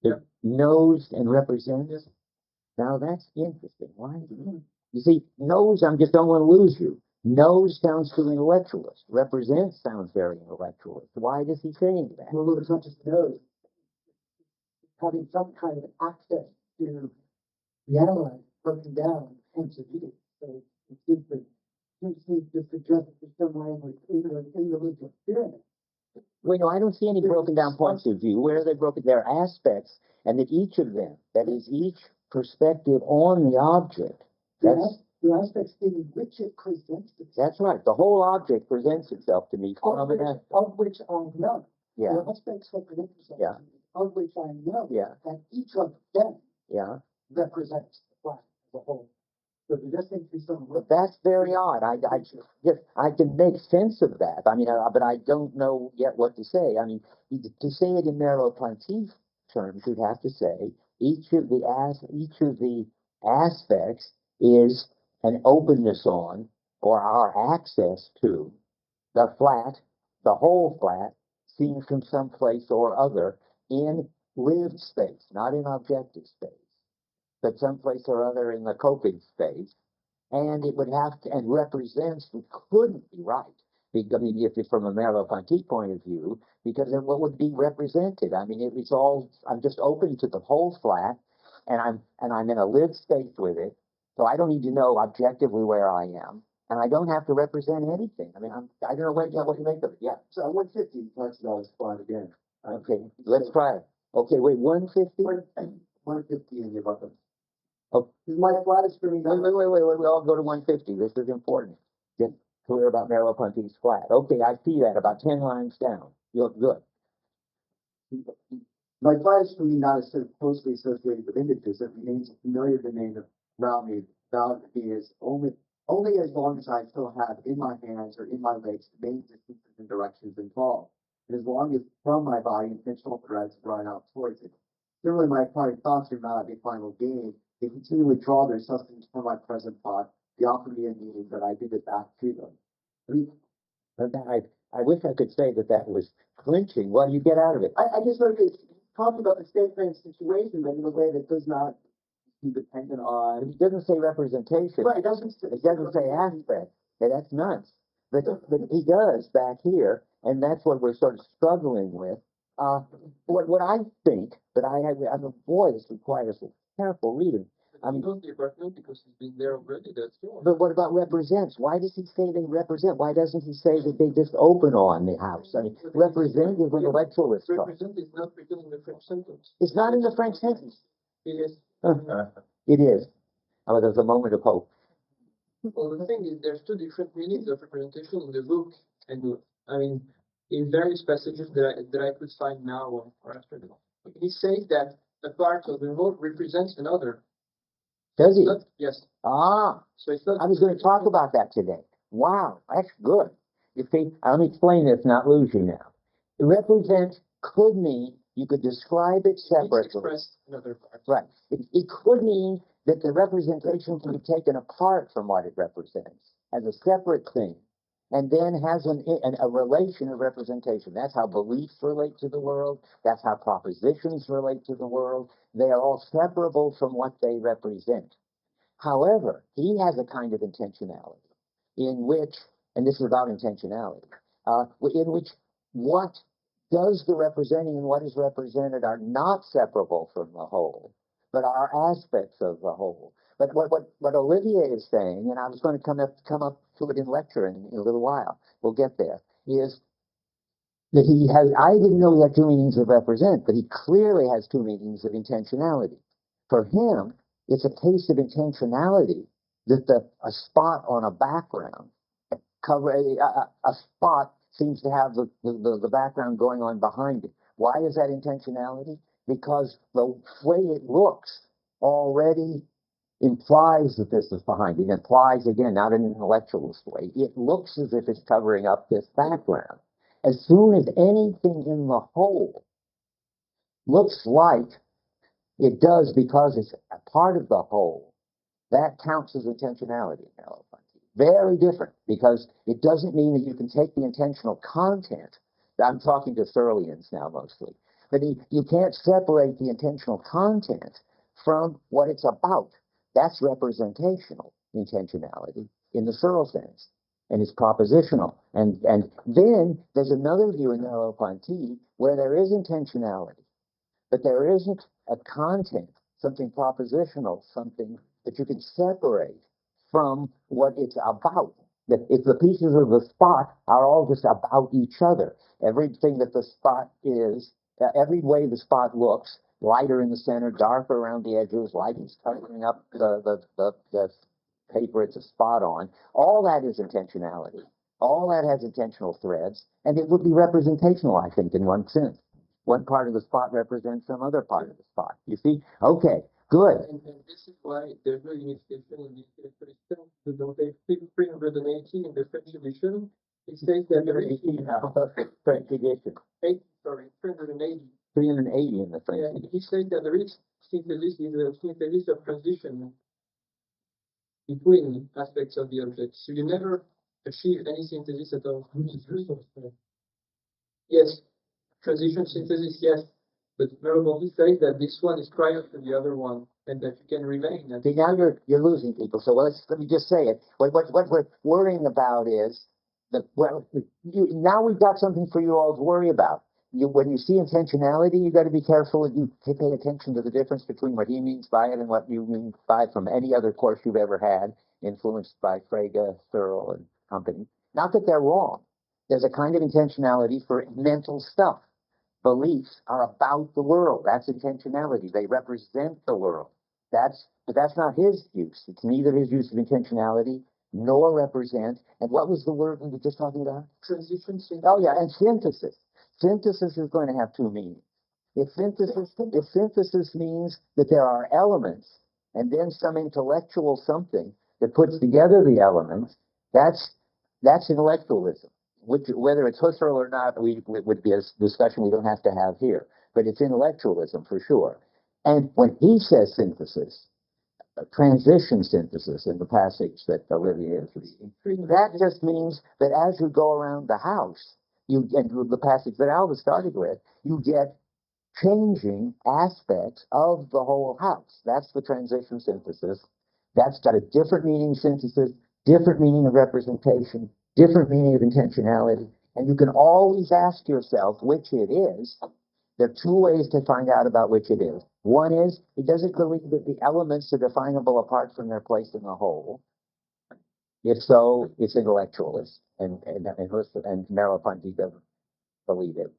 Yeah. Knows and represents? Yes. Now that's interesting. Why? You see, knows, I just don't want to lose you. Knows sounds too intellectualist. Represents sounds very intellectualist. Why does he say that? Well, it's not just knows, having some kind of access to the analyze, broken down, hence a view. So it seems to suggest that there's some language in the individual experience. Well, no, I don't see any broken down points of view. Where are they broken? There are aspects, and that each of them, that is, each perspective on the object, that's The aspects in which it presents itself. that's right. The whole object presents itself to me from Of which I know. yeah, The aspects that present themselves Yeah. to me, of which I know. Yeah. And each of them yeah. represents the flat as a whole. So there just seems to be some. But that's very odd. I can make sense of that. I mean, but I don't know yet what to say. I mean, to say it in Merleau-Ponty terms, you'd have to say each of the aspects is an openness on, or our access to, the flat, the whole flat, seen from some place or other in lived space, not in objective space, but someplace or other in the coping space. And it would have to, and represents, it couldn't be right. Because, I mean, if it's from a Merleau-Ponty point of view, because then what would be represented? I mean, it's all, I'm just open to the whole flat, and I'm in a lived space with it, so I don't need to know objectively where I am, and I don't have to represent anything. I mean, I don't know what you make of it. Yeah. So 150 talks about spot again. Okay, let's try it. Okay, wait, 150? 150 in the above. Oh, My flat is for me. wait, we all go to 150. This is important. Get clear about Merleau-Ponty's flat. Okay, I see that about 10 lines down. You look good. My flat is for me not as sort of closely associated with images. It remains a familiar domain around me. About me is only as long as I still have in my hands or in my legs the main distances and directions involved, and as long as from my body intentional threads run out towards it. Similarly, my apparent thoughts are not a final game. They continually draw their substance from my present thought. They offer me a meaning that I give it back to them. I mean, I wish I could say that that was clinching. What do you get out of it? I just want to talk about the statement situation, but in a way that does not be dependent on. It doesn't say representation. Right, it doesn't say aspect. Hey, that's nuts. But he does back here, and that's what we're sort of struggling with. What I think, but I'm a boy, this requires a careful reading. I mean, the apartment because he's been there already. That's true. But what about represents? Why does he say they represent? Why doesn't he say that they just open on the house? I mean, represent is intellectualist stuff. Represent is not written in the French sentence. It's not in the French sentence. It is. It is. Oh, there's a moment of hope. Well, the thing is, there's two different meanings of representation in the book, and I mean, in various passages that I could find now or after the he says that a part of the whole represents another. Does he? Yes. Ah. So it's not. I was going to talk about that today. Wow, that's good. You see, let me explain this, not lose you now. Represent could mean you could describe it separately. Express another part. Right. It could mean that the representation can be taken apart from what it represents as a separate thing, and then has a relation of representation. That's how beliefs relate to the world. That's how propositions relate to the world. They are all separable from what they represent. However, he has a kind of intentionality in which, and this is about intentionality, in which what does the representing and what is represented are not separable from the whole, but are aspects of the whole. But what Olivier is saying, and I was going to come up to it in lecture in a little while, we'll get there, is that I didn't know he had two meanings of represent, but he clearly has two meanings of intentionality. For him, it's a case of intentionality that a spot on a background a spot seems to have the background going on behind it. Why is that intentionality? Because the way it looks already implies that this is behind it. It implies, again, not in an intellectualist way. It looks as if it's covering up this background. As soon as anything in the whole looks like it does because it's a part of the whole, that counts as intentionality. Very different, because it doesn't mean that you can take the intentional content I'm talking to Searlians now mostly. But you can't separate the intentional content from what it's about. That's representational intentionality in the Searle sense. And it's propositional. And then there's another view in Merleau-Ponty where there is intentionality, but there isn't a content, something propositional, something that you can separate from what it's about. That if the pieces of the spot are all just about each other, everything that the spot is, every way the spot looks, lighter in the center, darker around the edges, light is covering up the paper it's a spot on, all that is intentionality. All that has intentional threads, and it would be representational, I think, in one sense. One part of the spot represents some other part of the spot. You see? Okay, good. And this is why there's no unification in this definition. The notation 380 in the French edition, it says that there is French edition. 380. 380 in the French Yeah, edition. he said that the rich synthesis is a synthesis of transition between aspects of the object. So you never achieve any synthesis at all. Yes, transition synthesis, yes. But Merleau-Ponty says that this one is prior to the other one, and that you can remain. And See, now you're losing people. So let me just say it. What we're worrying about is that now we've got something for you all to worry about. When you see intentionality, you got to be careful and you pay attention to the difference between what he means by it and what you mean by it from any other course you've ever had, influenced by Frege, Searle, and company. Not that they're wrong. There's a kind of intentionality for mental stuff. Beliefs are about the world. That's intentionality. They represent the world. But that's not his use. It's neither his use of intentionality nor represent. And what was the word we were just talking about? transition synthesis. Oh yeah, and synthesis. Synthesis is going to have two meanings. If synthesis means that there are elements and then some intellectual something that puts together the elements, that's intellectualism. Whether it's Husserl or not, would be a discussion we don't have to have here. But it's intellectualism for sure. And when he says synthesis, transition synthesis in the passage that Olivier is reading, that just means that as you go around the house, and the passage that Alva started with, you get changing aspects of the whole house. That's the transition synthesis. That's got a different meaning synthesis, different meaning of representation, different meaning of intentionality. And you can always ask yourself which it is. There are two ways to find out about which it is. One is, does it believe that the elements are definable apart from their place in the whole? If so, it's intellectualist, and Merleau-Ponty doesn't believe it.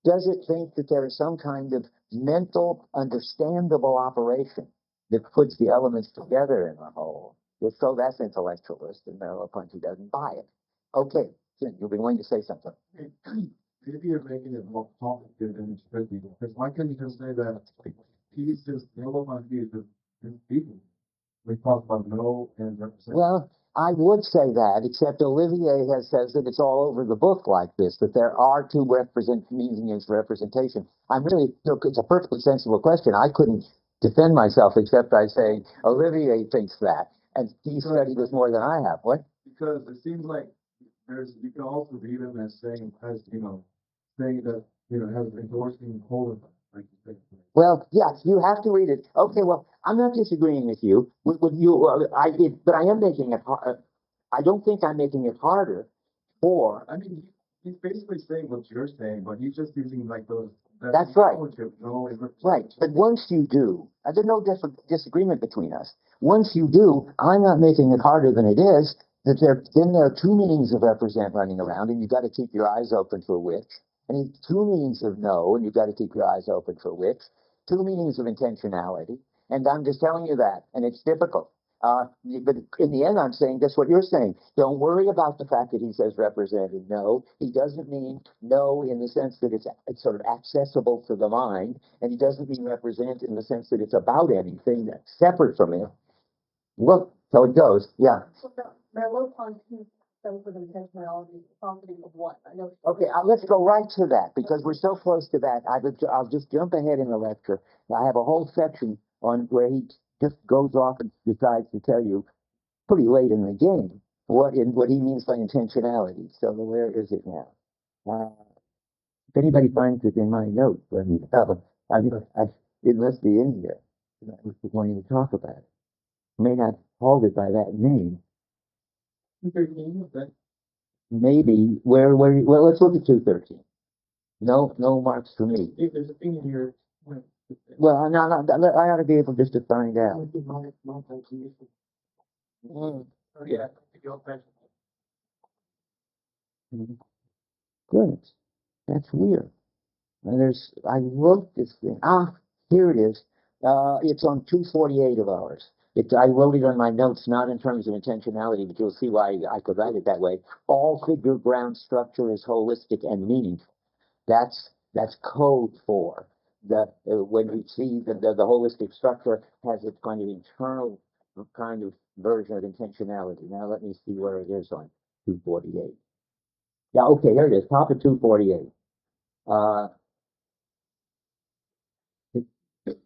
Does it think that there is some kind of mental, understandable operation that puts the elements together in the whole? If so, that's intellectualist, and Merleau-Ponty doesn't buy it. Okay, Jim, you'll be willing to say something. Maybe you're making it more complicated than it should be, because why can't you just say that he's just Merleau-Ponty is just people? We talk about no and represent. Well, I would say that, except Olivier says that it's all over the book like this, that there are two meanings of representation. It's a perfectly sensible question. I couldn't defend myself except by saying Olivier thinks that, and he studied this more than I have. What? Because it seems like you can also read him as saying that, has endorsing whole, like you said. Well, yes, you have to read it. Okay, well, I'm not disagreeing with you. But I am making it hard. I don't think I'm making it harder for. I mean, he's basically saying what you're saying, but he's just using like those. That's right. Right. But once you do, there's no disagreement between us. Once you do, I'm not making it harder than it is. Then there are two meanings of represent running around, and you've got to keep your eyes open for which. And two meanings of no, and you've got to keep your eyes open for which. Two meanings of intentionality, and I'm just telling you that, and it's difficult. But in the end, I'm saying just what you're saying. Don't worry about the fact that he says represented. No, he doesn't mean no in the sense that it's sort of accessible to the mind, and he doesn't mean represent in the sense that it's about anything that's separate from it. Look, so it goes. Yeah. So Merleau-Ponty says with intentionality, property of what? I know. Okay, let's go right to that because we're so close to that. I'll just jump ahead in the lecture. I have a whole section on where he just goes off and decides to tell you pretty late in the game what he means by intentionality. So where is it now? If anybody finds it in my notes, let me know. It must be in here. I was going to talk about it. May not hold it by that name. But Maybe well, let's look at 213. No marks for me. there's a thing in your. Well, no, I ought to be able just to find out. Would be monetized. Mm, Oh, yeah, the old pension. goodness, that's weird. And I wrote this thing. Here it is. It's on 248 of ours. I wrote it on my notes, not in terms of intentionality, but you'll see why I could write it that way. All figure ground structure is holistic and meaningful. That's code for when you see the holistic structure has its kind of internal kind of version of intentionality. Now let me see where it is on 248. Yeah, okay, here it is, top of 248. Uh,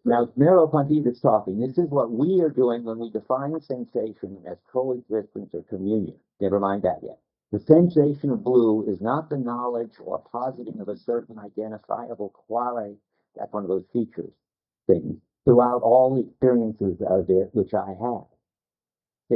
Now, Merleau-Ponty that's talking. This is what we are doing when we define a sensation as coexistence or communion. Never mind that yet. The sensation of blue is not the knowledge or positing of a certain identifiable quality. That's one of those features things throughout all the experiences of it which I have.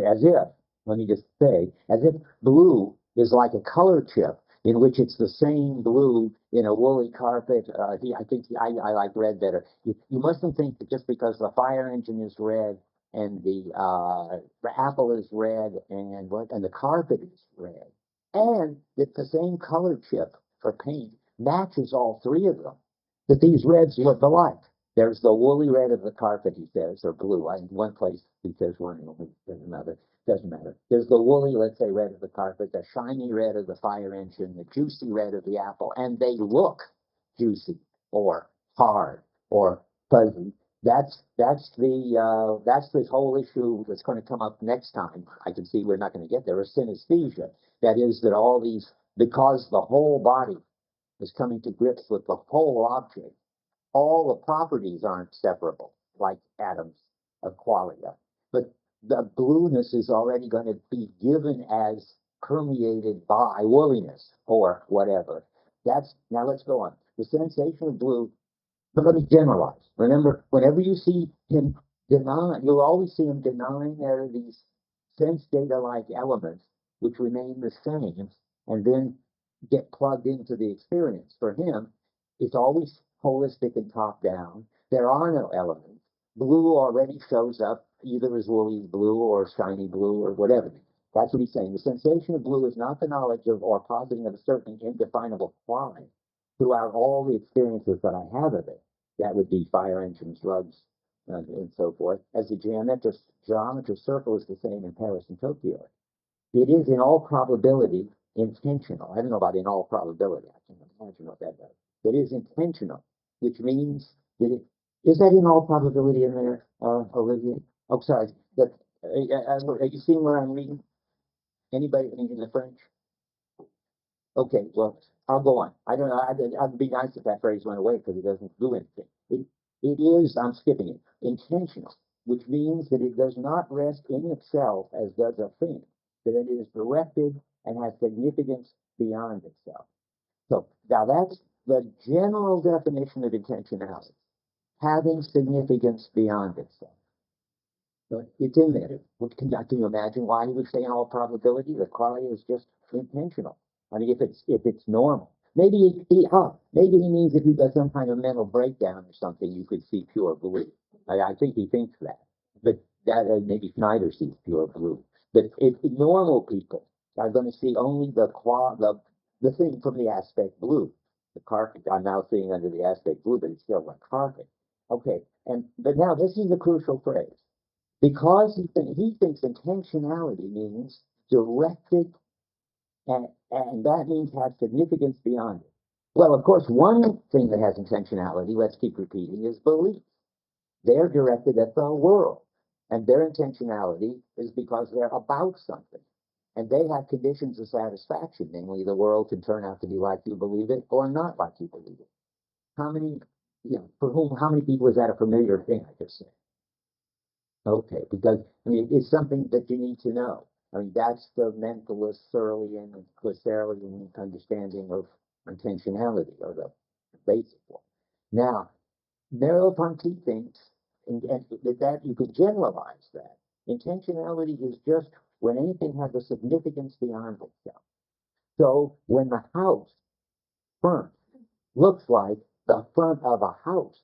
As if, let me just say, as if blue is like a color chip in which it's the same blue in a woolly carpet. I think I like red better. You mustn't think that just because the fire engine is red and the apple is red and the carpet is red, and that the same color chip for paint matches all three of them, that these reds look alike. There's the woolly red of the carpet, he says, or blue. In one place he says one, there's another. Doesn't matter. There's the woolly, let's say, red of the carpet, the shiny red of the fire engine, the juicy red of the apple, and they look juicy or hard or fuzzy. That's the whole issue that's going to come up next time. I can see we're not going to get there. A synesthesia. That is that all these, because the whole body is coming to grips with the whole object, all the properties aren't separable, like atoms of qualia. But the blueness is already going to be given as permeated by woolliness or whatever. Now let's go on. The sensation of blue, but let me generalize. Remember, whenever you see him deny, you'll always see him denying there are these sense data-like elements which remain the same and then get plugged into the experience. For him, it's always holistic and top-down. There are no elements. Blue already shows up either as woolly blue or shiny blue or whatever. That's what he's saying. The sensation of blue is not the knowledge of or positing of a certain indefinable quality throughout all the experiences that I have of it. That would be fire engines, drugs, and so forth. As the geometric circle is the same in Paris and Tokyo. It is in all probability intentional. I don't know about in all probability. I can't imagine what that does. It is intentional, which means that is that in all probability in there, Olivia? Oh, sorry. Are you seeing where I'm reading? Anybody in the French? Okay, well, I'll go on. I don't know. I'd be nice if that phrase went away because it doesn't do anything. It is, I'm skipping it, intentional, which means that it does not rest in itself as does a thing, that it is directed and has significance beyond itself. So now that's the general definition of intentionality, having significance beyond itself. So it's in there. Can you imagine why he would say in all probability the quality is just intentional? I mean, if it's normal, maybe maybe he means if you got some kind of mental breakdown or something, you could see pure blue. I think he thinks that, but that maybe Schneider sees pure blue. But if normal people are going to see only the thing from the aspect blue, the carpet. I'm now seeing under the aspect blue, but it's still like carpet. Okay, but now this is the crucial phrase. Because he thinks intentionality means directed, and that means have significance beyond it. Well, of course, one thing that has intentionality, let's keep repeating, is belief. They're directed at the world, and their intentionality is because they're about something. And they have conditions of satisfaction, namely the world can turn out to be like you believe it or not like you believe it. How many, how many people is that a familiar thing, I just said? Okay, because I mean it's something that you need to know. I mean that's the mentalist Searlean and Husserlian understanding of intentionality, or the basic one. Now, Merleau-Ponty thinks that you could generalize that. Intentionality is just when anything has a significance beyond itself. So when the house front looks like the front of a house,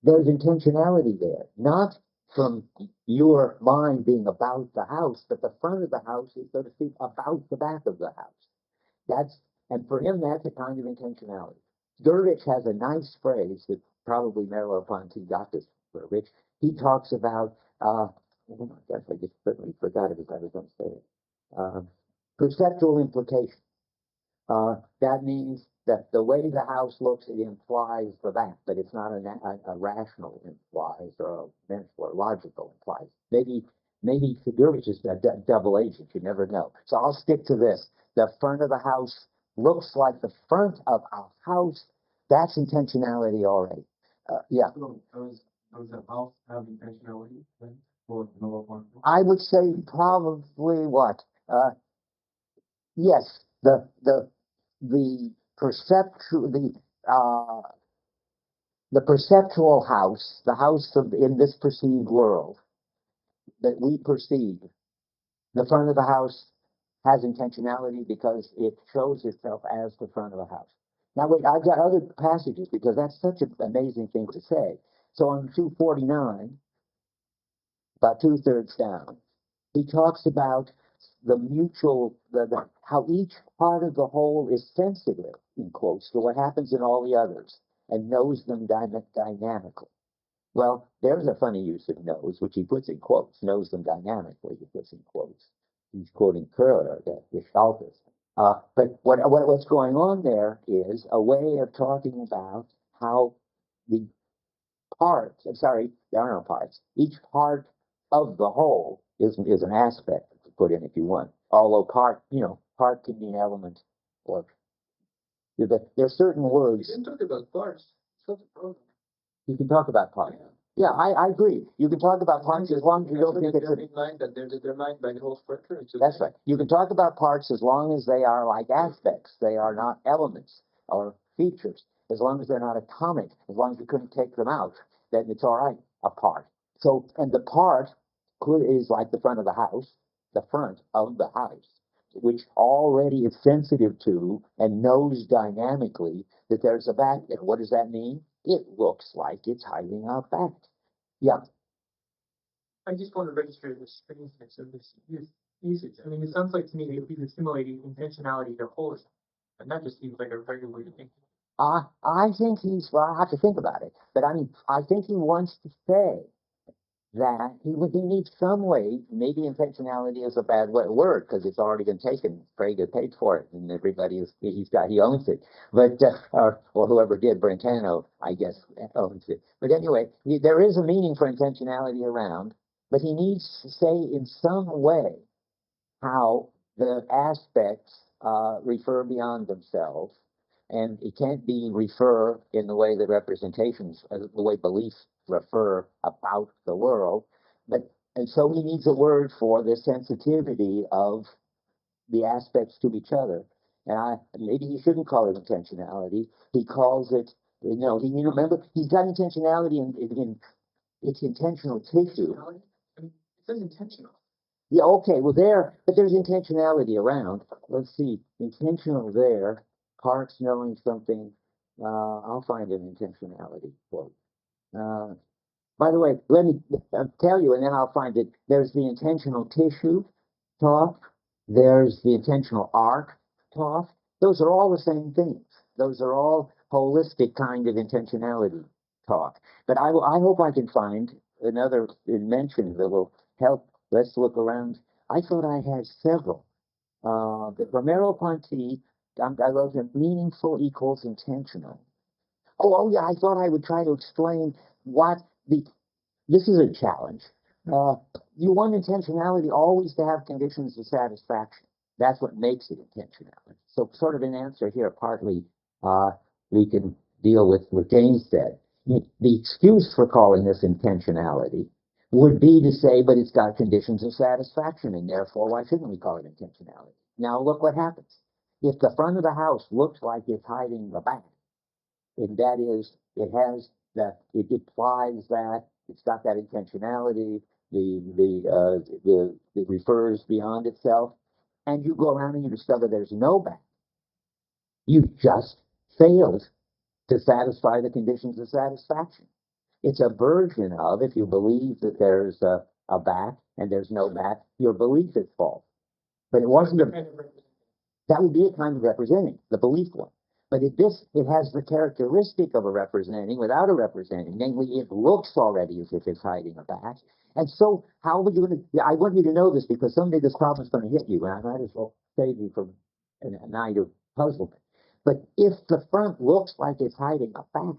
there's intentionality there, not from your mind being about the house, but the front of the house is, so to speak, about the back of the house. And for him, that's a kind of intentionality. Gurvitch has a nice phrase that probably Merleau-Ponty got this Gurvitch. He talks about, oh my gosh, I just certainly forgot it as I was going to say it. Perceptual implication. That means that the way the house looks, it implies the back, but it's not a rational implies or a mental or logical implies. Maybe Gurvitch is a double agent. You never know. So I'll stick to this. The front of the house looks like the front of a house. That's intentionality already. Yeah. So does the house have intentionality then for Merleau-Ponty? I would say probably what? Yes, the perceptual house, the house in this perceived world that we perceive, the front of the house has intentionality because it shows itself as the front of a house. Now wait, I've got other passages because that's such an amazing thing to say. So on 249, about 2/3 down, he talks about the mutual, how each part of the whole is sensitive, in quotes, to what happens in all the others and knows them dynamically. Well, there's a funny use of knows, which he puts in quotes, knows them dynamically, he puts in quotes. He's quoting Curler, the Gestaltist. But what's going on there is a way of talking about how the parts, I'm sorry, there are no parts. Each part of the whole is an aspect to put in if you want. Although part can mean element, or there are certain You words. didn't talk about parts. It's not a problem. You can talk about parts. Yeah, I agree. You can talk about parts as long as you don't think it's in mind that they're determined by the whole structure. That's right. You can talk about parts as long as they are like aspects. They are not elements or features. As long as they're not atomic, as long as you couldn't take them out, then it's all right, a part. So, and the part is like the front of the house, the front of the house, which already is sensitive to and knows dynamically that there's a back there. What does that mean? It looks like it's hiding a back. Yeah. I just want to register the strangeness of this usage. I mean, it sounds like to me that he's assimilating intentionality to holism, and that just seems like a regular way to think. I think I have to think about it, but I mean, I think he wants to say that he needs some way, maybe intentionality is a bad word because it's already been taken, Prager paid for it, and he owns it, but, or whoever did, Brentano, I guess, owns it. But anyway, there is a meaning for intentionality around, but he needs to say in some way how the aspects refer beyond themselves, and it can't be refer in the way that representations, the way beliefs refer about the world, and so he needs a word for the sensitivity of the aspects to each other. And maybe he shouldn't call it intentionality. He calls it, remember, he's got intentionality in its intentional tissue. I mean, it says intentional. Yeah, okay, well but there's intentionality around. Let's see, intentional there, Parks knowing something, I'll find an intentionality quote. By the way, let me tell you, and then I'll find it. There's the intentional tissue talk, there's the intentional arc talk. Those are all the same things. Those are all holistic kind of intentionality talk. But I hope I can find another mention that will help. Let's look around. I thought I had several. For Merleau-Ponty, I wrote him meaningful equals intentional. Oh yeah, I thought I would try to explain this is a challenge. You want intentionality always to have conditions of satisfaction. That's what makes it intentionality. So sort of an answer here, partly we can deal with what James said. The excuse for calling this intentionality would be to say, but it's got conditions of satisfaction, and therefore, why shouldn't we call it intentionality? Now look what happens. If the front of the house looks like it's hiding the back, and that is, it has that, it implies that it's got that intentionality, it refers beyond itself, and you go around and you discover there's no back. You just failed to satisfy the conditions of satisfaction. It's a version of, if you believe that there's a back and there's no back, your belief is false. But it wasn't a, that would be a kind of representing, the belief one. But it has the characteristic of a representing without a representing. Namely, it looks already as if it's hiding a back. And so, how are you going to, I want you to know this because someday this problem's going to hit you, and I might as well save you from a night of puzzlement. But if the front looks like it's hiding a back,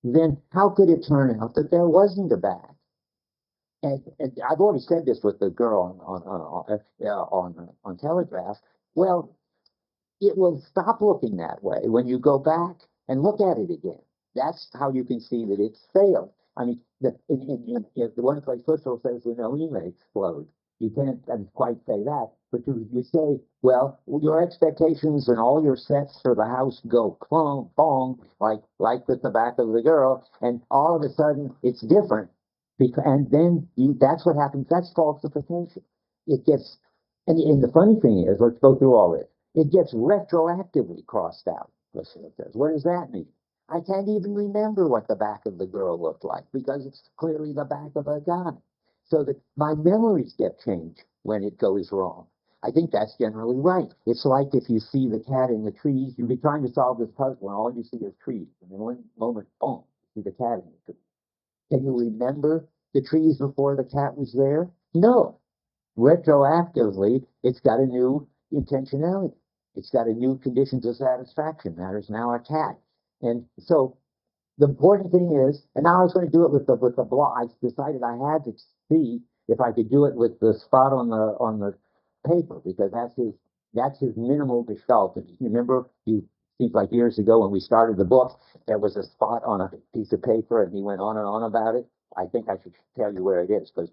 then how could it turn out that there wasn't a back? And I've already said this with the girl on Telegraph. Well, it will stop looking that way when you go back and look at it again. That's how you can see that it's failed. I mean, the one place Husserl says the knowing may explode. You can't quite say that, but you say, well, your expectations and all your sets for the house go clong, bong, like with the back of the girl, and all of a sudden it's different. And then that's what happens. That's falsification. It gets, and the funny thing is, let's go through all this. It gets retroactively crossed out. Listen, it says, what does that mean? I can't even remember what the back of the girl looked like because it's clearly the back of a guy. So that my memories get changed when it goes wrong. I think that's generally right. It's like if you see the cat in the trees, you'll be trying to solve this puzzle and all you see is trees. And in one moment, boom, you see the cat in the tree. Can you remember the trees before the cat was there? No. Retroactively, it's got a new intentionality. It's got a new conditions of satisfaction. There's now a cat. And so the important thing is, and now I was going to do it with the block. I decided I had to see if I could do it with the spot on the paper because that's his minimal gestalt. You remember, seems like years ago when we started the book, there was a spot on a piece of paper, and he went on and on about it. I think I should tell you where it is because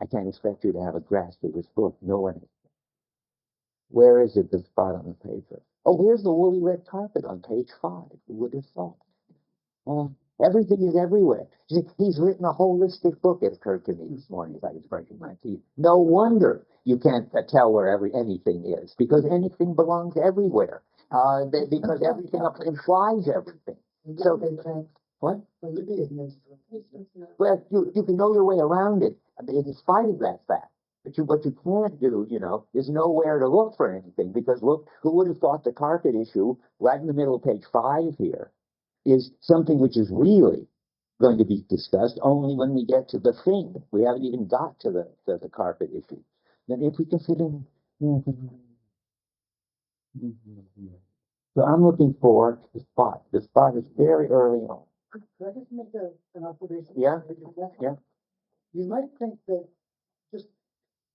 I can't expect you to have a grasp of this book. No one. Where is it, the spot on the paper? Oh, here's the woolly red carpet on page 5. Who would have thought? Everything is everywhere. See, he's written a holistic book, it occurred to me this morning as I was brushing my teeth. No wonder you can't tell where anything is, because anything belongs everywhere. Because everything implies everything. So, what? Well, you can know your way around it, in spite of that fact. But what you can't do, is know where to look for anything, because look, who would have thought the carpet issue, right in the middle of page 5 here, is something which is really going to be discussed only when we get to the thing. We haven't even got to the carpet issue. Then if we can fit in. So I'm looking for the spot. The spot is very early on. Could I just make an observation? Yeah. Yeah. You might think that just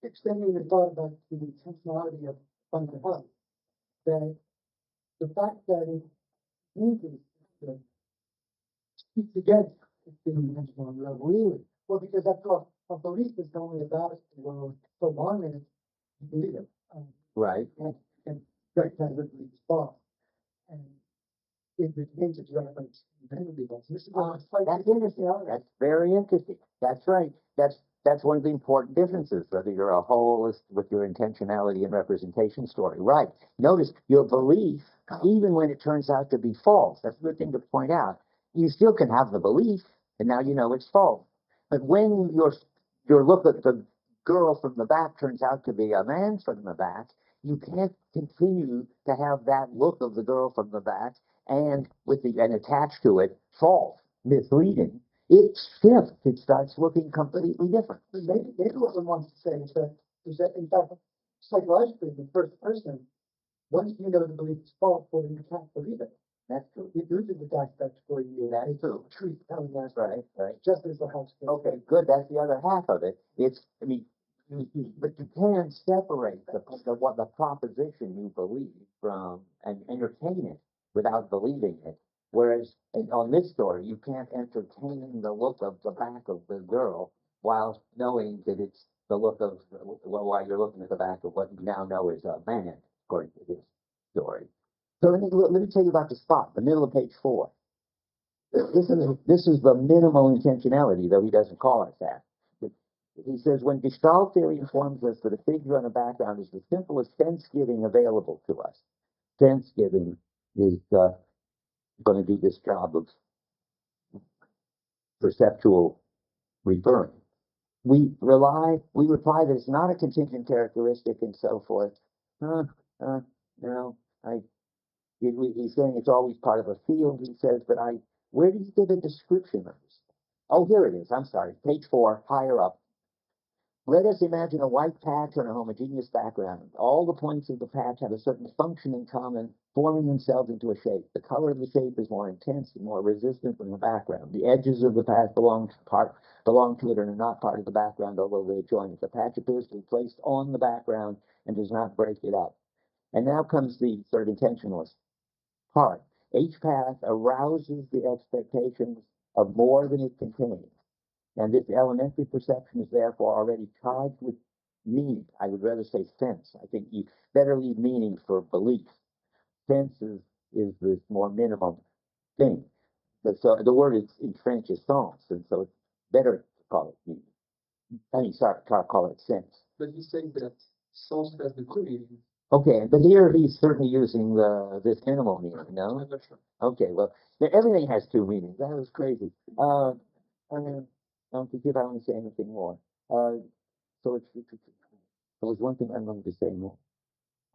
extending the thought about the intentionality of fundamental, that the fact that it uses the speaks against being intentional and love, really. Well, because after all, a belief is only about the world so long as you believe it. Right. And recognizably false. And it retains its reference identity. This is That's interesting. That's very interesting. That's right. That's one of the important differences, whether you're a holist with your intentionality and representation story. Right. Notice your belief, even when it turns out to be false, that's a good thing to point out. You still can have the belief, and now you know it's false. But when your look at the girl from the back turns out to be a man from the back, you can't continue to have that look of the girl from the back and attached to it false, misleading. It shifts. It starts looking completely different. Maybe what one wants to say is that in fact, psychologically, the first person, once you know the belief is false, well, you can't believe it. That's true. It loses its aspect for you. That's true. Truth telling us. Right. Just as the house. Okay, good. That's the other half of it. But you can separate the proposition you believe from and entertain it without believing it. Whereas on this story, you can't entertain the look of the back of the girl while knowing that it's the look of, while you're looking at the back of what you now know is a man, according to this. story. So let me tell you about the spot, the middle of page 4. This is the minimal intentionality, though he doesn't call it that. He says, when Gestalt theory informs us that a figure on a background is the simplest sense-giving available to us. Sense-giving is going to do this job of perceptual referring. We reply that it's not a contingent characteristic and so forth. No, he's saying it's always part of a field, he says, but where do you get a description of this? Oh, here it is. I'm sorry. Page 4, higher up. Let us imagine a white patch on a homogeneous background. All the points of the patch have a certain function in common, forming themselves into a shape. The color of the shape is more intense and more resistant than the background. The edges of the patch belong to it and are not part of the background, although they join it. The patch appears to be placed on the background and does not break it up. And now comes the sort of intentionalist part. Each path arouses the expectations of more than it contains. And this elementary perception is therefore already charged with meaning. I would rather say sense. I think you better leave meaning for belief. Sense is this more minimum thing. So the word is in French is sens, and so it's better to call it meaning. I mean, sorry, call it sense. But he's saying that sens has the good meaning. Okay, but here he's certainly using this minimal meaning, no? I'm not sure. Okay, well, everything has two meanings. That was crazy. I don't think if I want to say anything more. So there was one thing I wanted to say more.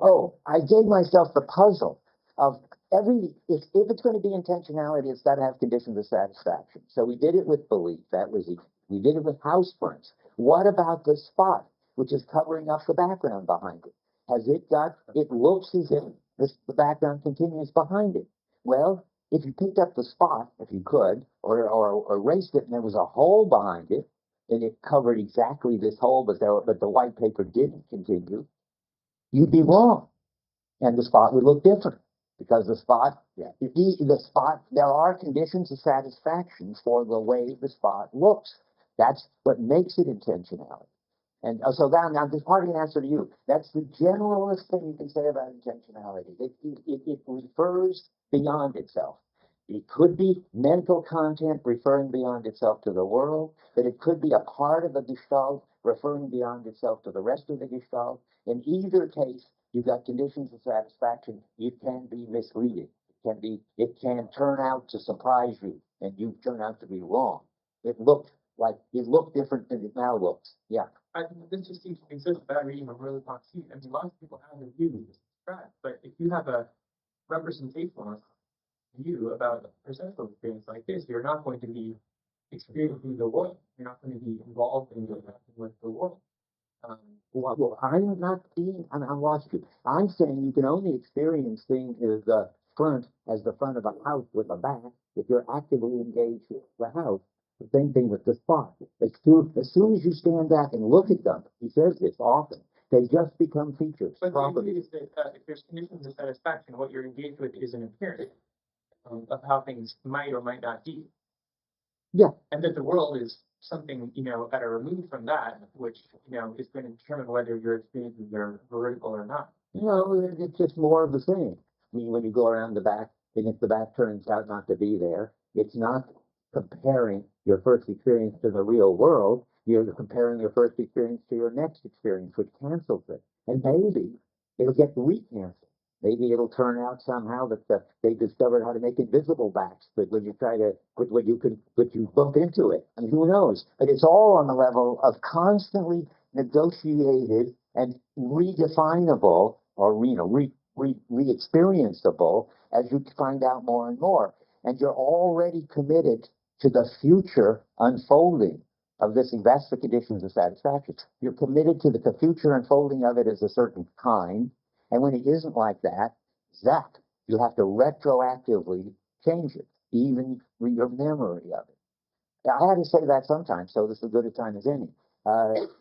Oh, I gave myself the puzzle of if it's going to be intentionality, it's got to have conditions of satisfaction. So we did it with belief. That was easy. We did it with house fronts. What about the spot, which is covering up the background behind it? It looks as if the background continues behind it. Well, if you picked up the spot, if you could, or erased it and there was a hole behind it, and it covered exactly this hole, but the white paper didn't continue, you'd be wrong. And the spot would look different. Because the spot, there are conditions of satisfaction for the way the spot looks. That's what makes it intentionality. And so now this part of the answer to you. That's the generalist thing you can say about intentionality. It refers beyond itself. It could be mental content referring beyond itself to the world, but it could be a part of the gestalt referring beyond itself to the rest of the gestalt. In either case, you've got conditions of satisfaction. It can be misleading. It can turn out to surprise you, and you turn out to be wrong. It looked different than it now looks. Yeah. I think this just seems to be such a bad reading of Merleau-Ponty. I mean, a lot of people have a view described, but if you have a representationalist view about a perceptual experience like this, you're not going to be experiencing the world. You're not going to be involved in with the world. Well, I'm not being. I'm lost you. I'm saying you can only experience things as the front of a house with a back if you're actively engaged with the house. The same thing with the spot. As soon as you stand back and look at them, he says this often, they just become features. But the idea is that if there's conditions of satisfaction, what you're engaged with is an appearance of how things might or might not be. Yeah. And that the world is something, that are removed from that, which, is going to determine whether your experiences are veridical or not. It's just more of the same. I mean, when you go around the back, and if the back turns out not to be there, it's not comparing your first experience to the real world. You're comparing your first experience to your next experience, which cancels it. And maybe it'll get recanceled. Maybe it'll turn out somehow that they discovered how to make invisible backs, but when you bump into it. I mean, who knows? But it's all on the level of constantly negotiated and redefinable, or re-experienceable as you find out more and more. And you're already committed to the future unfolding of this, and that's the conditions of satisfaction. You're committed to the future unfolding of it as a certain kind, and when it isn't like that, you have to retroactively change it, even your memory of it. I had to say that sometimes, so this is as good a time as any.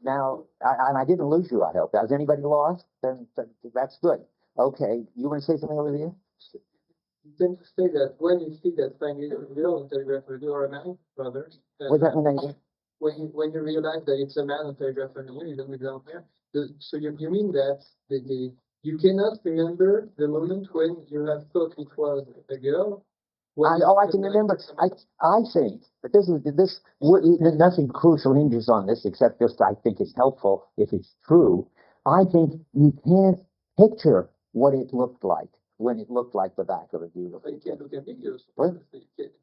Now, I didn't lose you, I hope. Has anybody lost? Then that's good. Okay, you want to say something over here? You tend to say that when you see that thing is real on telegraph radio or a man, brothers. What's that mean? When you realize that it's a man on telegraph radio, you don't example here. So you mean that the You cannot remember the moment when you have thought it was a girl. I can remember. I think, but nothing crucial hinges on this except just I think it's helpful if it's true. I think you can't picture what it looked like when it looked like the back of a beautiful It can look ambiguous. What?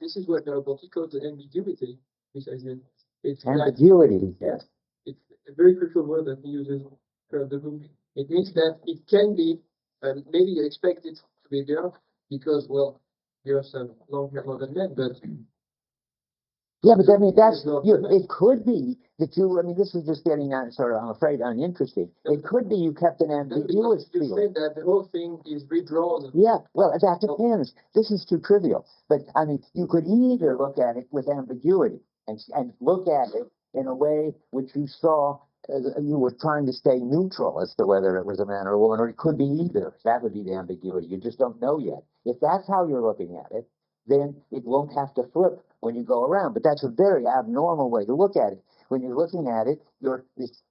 This is what Merleau-Ponty calls the ambiguity, which I mean, it's ambiguity. yes, it's a very crucial word that he uses for the movie. It means that it can be, maybe you expect it to be a girl because, well, girls have long hair more than men, but Yeah, but I mean, No, it could be that I mean, this is just getting sort of, I'm afraid, uninteresting. It could be you kept an ambiguous you feeling. said that the whole thing is redrawn. Yeah, well, that depends. This is too trivial. But I mean, you could either look at it with ambiguity and look at it in a way which you saw you were trying to stay neutral as to whether it was a man or a woman, or it could be either. That would be the ambiguity. You just don't know yet. If that's how you're looking at it, then it won't have to flip when you go around. But that's a very abnormal way to look at it. When you're looking at it,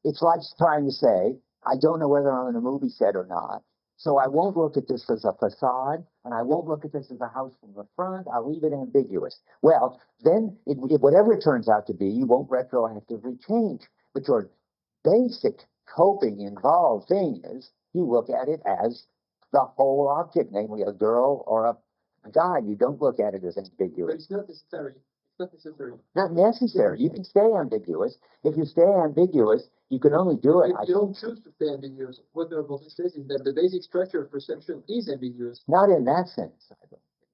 it's like trying to say, I don't know whether I'm in a movie set or not. So I won't look at this as a facade, and I won't look at this as a house from the front. I'll leave it ambiguous. Well, then, whatever it turns out to be, you won't retroactively change. But your basic coping involved thing is you look at it as the whole object, namely a girl or a guy. You don't look at it as But ambiguous. it's not necessary. It's not necessary. Not necessary. You can stay ambiguous. If you stay ambiguous, you can only do it. You don't choose to stay ambiguous. What the Merleau-Ponty says is that the basic structure of perception is ambiguous. Not in that sense.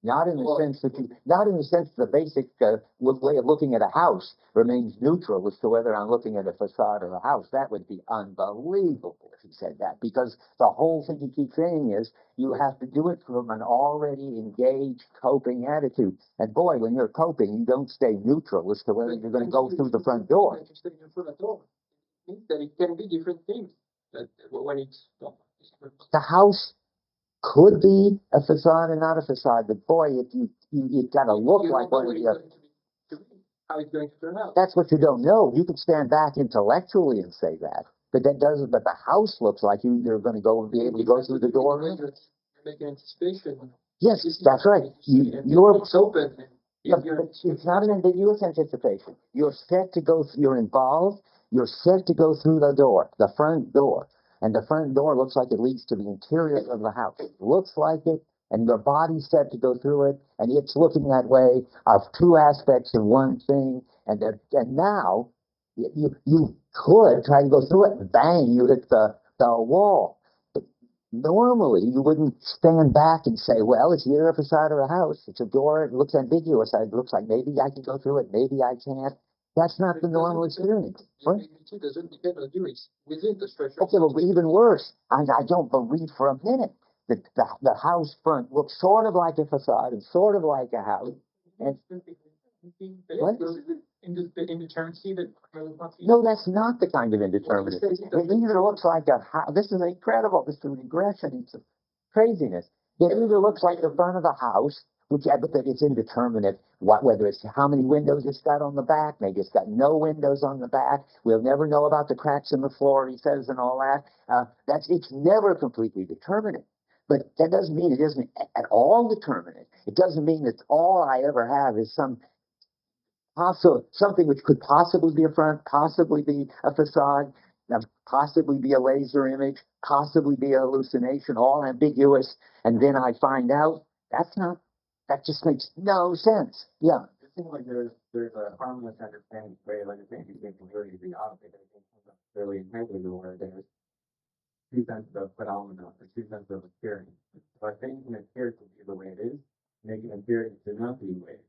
Not in the sense that not in the sense the basic way of looking at a house remains neutral as to whether I'm looking at a facade or a house. That would be unbelievable if he said that, because the whole thing he keeps saying is you have to do it from an already engaged coping attitude. And boy, when you're coping, you don't stay neutral as to whether you're going to go through the front door. You stay neutral at all. It means that it can be different things. That when it's The house could be a facade and not a facade, but boy, if you've got to look like one of the other. How it's going to turn out. That's what you don't know. You can stand back intellectually and say that, but that doesn't. But the house looks like you're going to go and be able to go through the door. You make an anticipation. Yes, that's right. You're open. Yeah, but it's not an ambiguous anticipation. You're set to go. You're involved. You're set to go through the door, the front door, and the front door looks like it leads to the interior of the house. It looks like it, and your body's set to go through it, and it's looking that way of two aspects of one thing. And now you could try to go through it, and bang, you hit the wall. Normally, you wouldn't stand back and say, well, it's either a facade or a house. It's a door. It looks ambiguous. It looks like maybe I can go through it. Maybe I can't. That's not the normal experience. Ambiguity doesn't depend on you. It's within the structure. Okay, well, even worse, I don't believe for a minute that the house front looks sort of like a facade and sort of like a house. And what? Indeterminacy that No, that's not the kind of indeterminate. It either looks like a house. This is incredible. This is regression. It's craziness. It either looks like the front of the house, which but that it's indeterminate. Whether it's how many windows it's got on the back, maybe it's got no windows on the back. We'll never know about the cracks in the floor, he says, and all that. It's never completely determinate. But that doesn't mean it isn't at all determinate. It doesn't mean that all I ever have is something which could possibly be a front, possibly be a facade, possibly be a laser image, possibly be a hallucination, all ambiguous, and then I find out that just makes no sense. Yeah. It seems like there's a harmless understanding way, like I think you think really the opposite. I think really intended where there's two senses of phenomena or two senses of experience. So I think an appear to be the way it is, making an appearance to not be the way it is.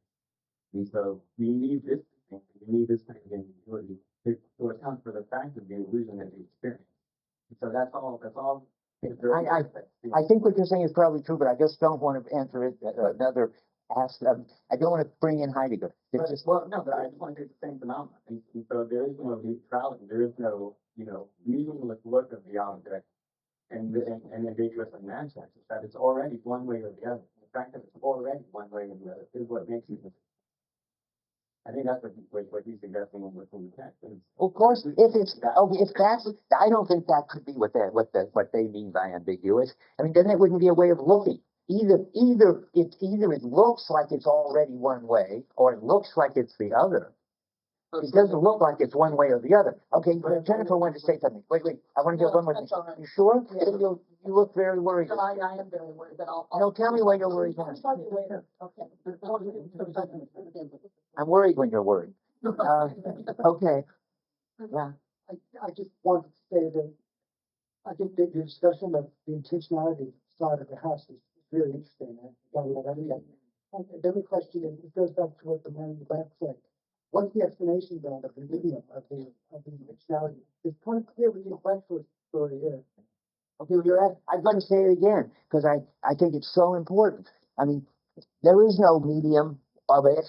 And so we need this thing, we need this kind of ambiguity to account for the fact of the illusion that we experience. And so that's all. I think what you're saying is probably true, but I just don't want to answer it another ask. I don't want to bring in Heidegger. But I just want to do the same phenomenon. And so there is no neutrality. There is no, meaningless look of the object and ambiguous and nonsense. It's that it's already one way or the other. The fact that it's already one way or the other is what makes it I think that's what he's suggesting with the text. Of course, if it's, okay, if that's, I don't think that could be what they mean by ambiguous. I mean, then it wouldn't be a way of looking. Either it looks like it's already one way, or it looks like it's the other. It doesn't look like it's one way or the other. Okay, Jennifer wanted to say something. Wait, I want to get one more thing. That's all right. You sure? Yeah. You look very worried. No, I am very worried, but I'll. No, tell me why you're worried now. I'll tell you later, okay. I'm worried when you're worried. Okay. Yeah. I just wanted to say that I think that your discussion of the intentionality side of the house is really interesting. And then the question is, it goes back to what the man in the back said. What's the explanation then of the medium of the intentionality? It's kind of clear with the intellectual story here. Okay, well, I'm going to say it again because I think it's so important. I mean, there is no medium of it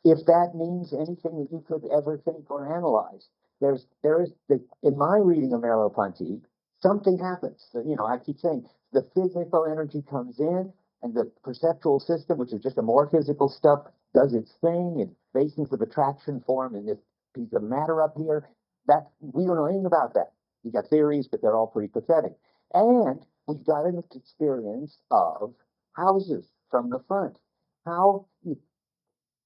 if that means anything that you could ever think or analyze. In my reading of Merleau-Ponty, something happens. I keep saying the physical energy comes in and the perceptual system, which is just a more physical stuff, does its thing, and basins of attraction form in this piece of matter up here. That we don't know anything about that. We got theories, but they're all pretty pathetic. And we've got an experience of houses from the front. How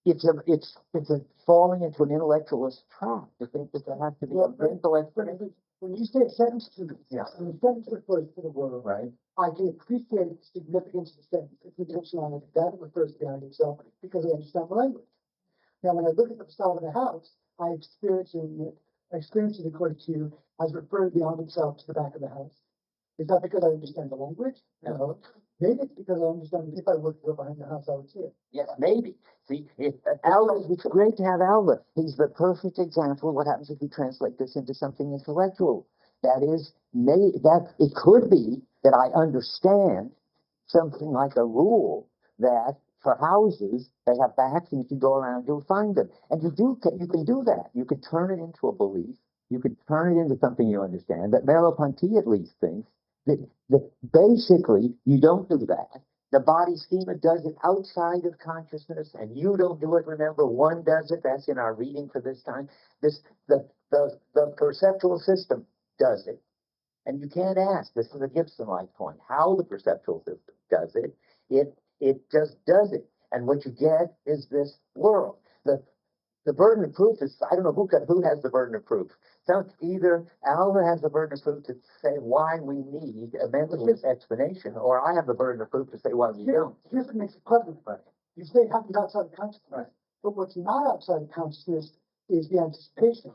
it's a falling into an intellectualist trap to think that there has to be a mental explanation. When you say sentence to me, Yeah. when the sentence refers to the world, Right. I can appreciate the significance of the sentence, its intentionality, that refers beyond itself, because I understand the language. Now, when I look at the facade of the house, I experience it according to you as referring beyond itself to the back of the house. Is that because I understand the language? No. Maybe it's because I understand if I were to go behind the house, I would see it. Yes, maybe. See, it's great to have Alva. He's the perfect example of what happens if you translate this into something intellectual. That is, it could be that I understand something like a rule that for houses, they have backs, and if you go around, you'll find them. And you can do that. You can turn it into a belief. You could turn it into something you understand. But Merleau-Ponty at least thinks that basically you don't do that. The body schema does it outside of consciousness, and you don't do it. Remember, one does it. That's in our reading for this time. The perceptual system does it. And you can't ask, this is a Gibson-like point, how the perceptual system does it. It just does it. And what you get is this world. The burden of proof is, I don't know who has the burden of proof. So either Alva has the burden of proof to say why we need a mentalist explanation, or I have the burden of proof to say why we don't. Here's what makes it pleasant. You say it happens outside of consciousness, but what's not outside of consciousness is the anticipation.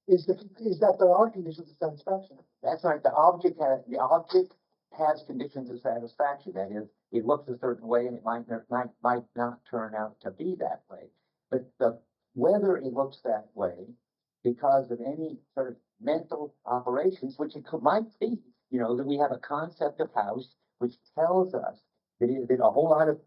Is that there are conditions of satisfaction. That's right. The object has conditions of satisfaction. That is, it looks a certain way, and it might not turn out to be that way. But whether it looks that way because of any sort of mental operations, which might be, that we have a concept of house which tells us that a whole lot of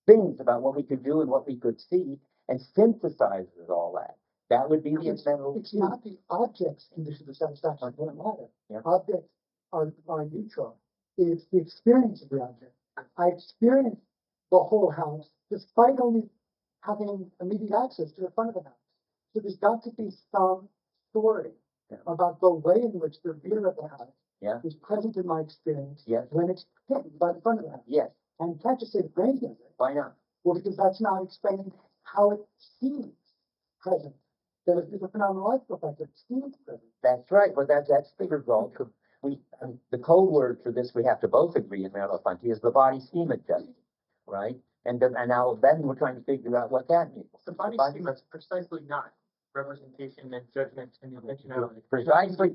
things about what we could do and what we could see, and synthesizes all that. That would be the mental. It's not the object's conditions of satisfaction that matter. Yeah. Objects are neutral. It's the experience of the object. I experience the whole house despite only having immediate access to the front of the house. So there's got to be some story about the way in which the rear of the house is present in my experience when it's hidden by the front of the house. Yes. And you can't just say the brain does it. Why not? Well, because that's not explaining how it seems present. There's a phenomenological effect that seems present. That's right, but that's bigger goal. The code word for this we have to both agree in Merleau-Ponty is the body schema adjustment, right? And now then we're trying to figure out what that means. The body schema is precisely not representation and judgment and intentionality. Precisely,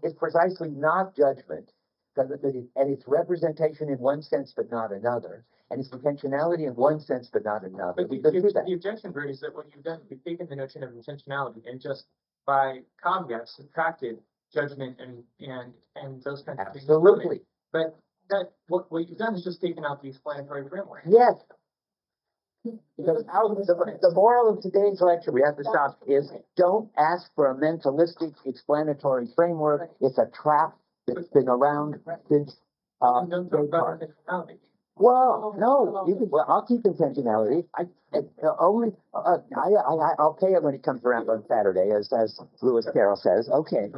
it's precisely not judgment, and it's representation in one sense but not another, and it's intentionality in one sense but not another. But the objection, Bert, is that what you've done, you've taken the notion of intentionality and just by caveat subtracted judgment and those kinds of things. Absolutely. But what you've done is just taken out the explanatory framework. Yes. Because the moral of today's lecture, we have to stop, is don't ask for a mentalistic explanatory framework. It's a trap that's been around since Descartes. Well, no, you can, well, I'll keep intentionality. I'll pay it when it comes around on Saturday, as Lewis Carroll says. Okay.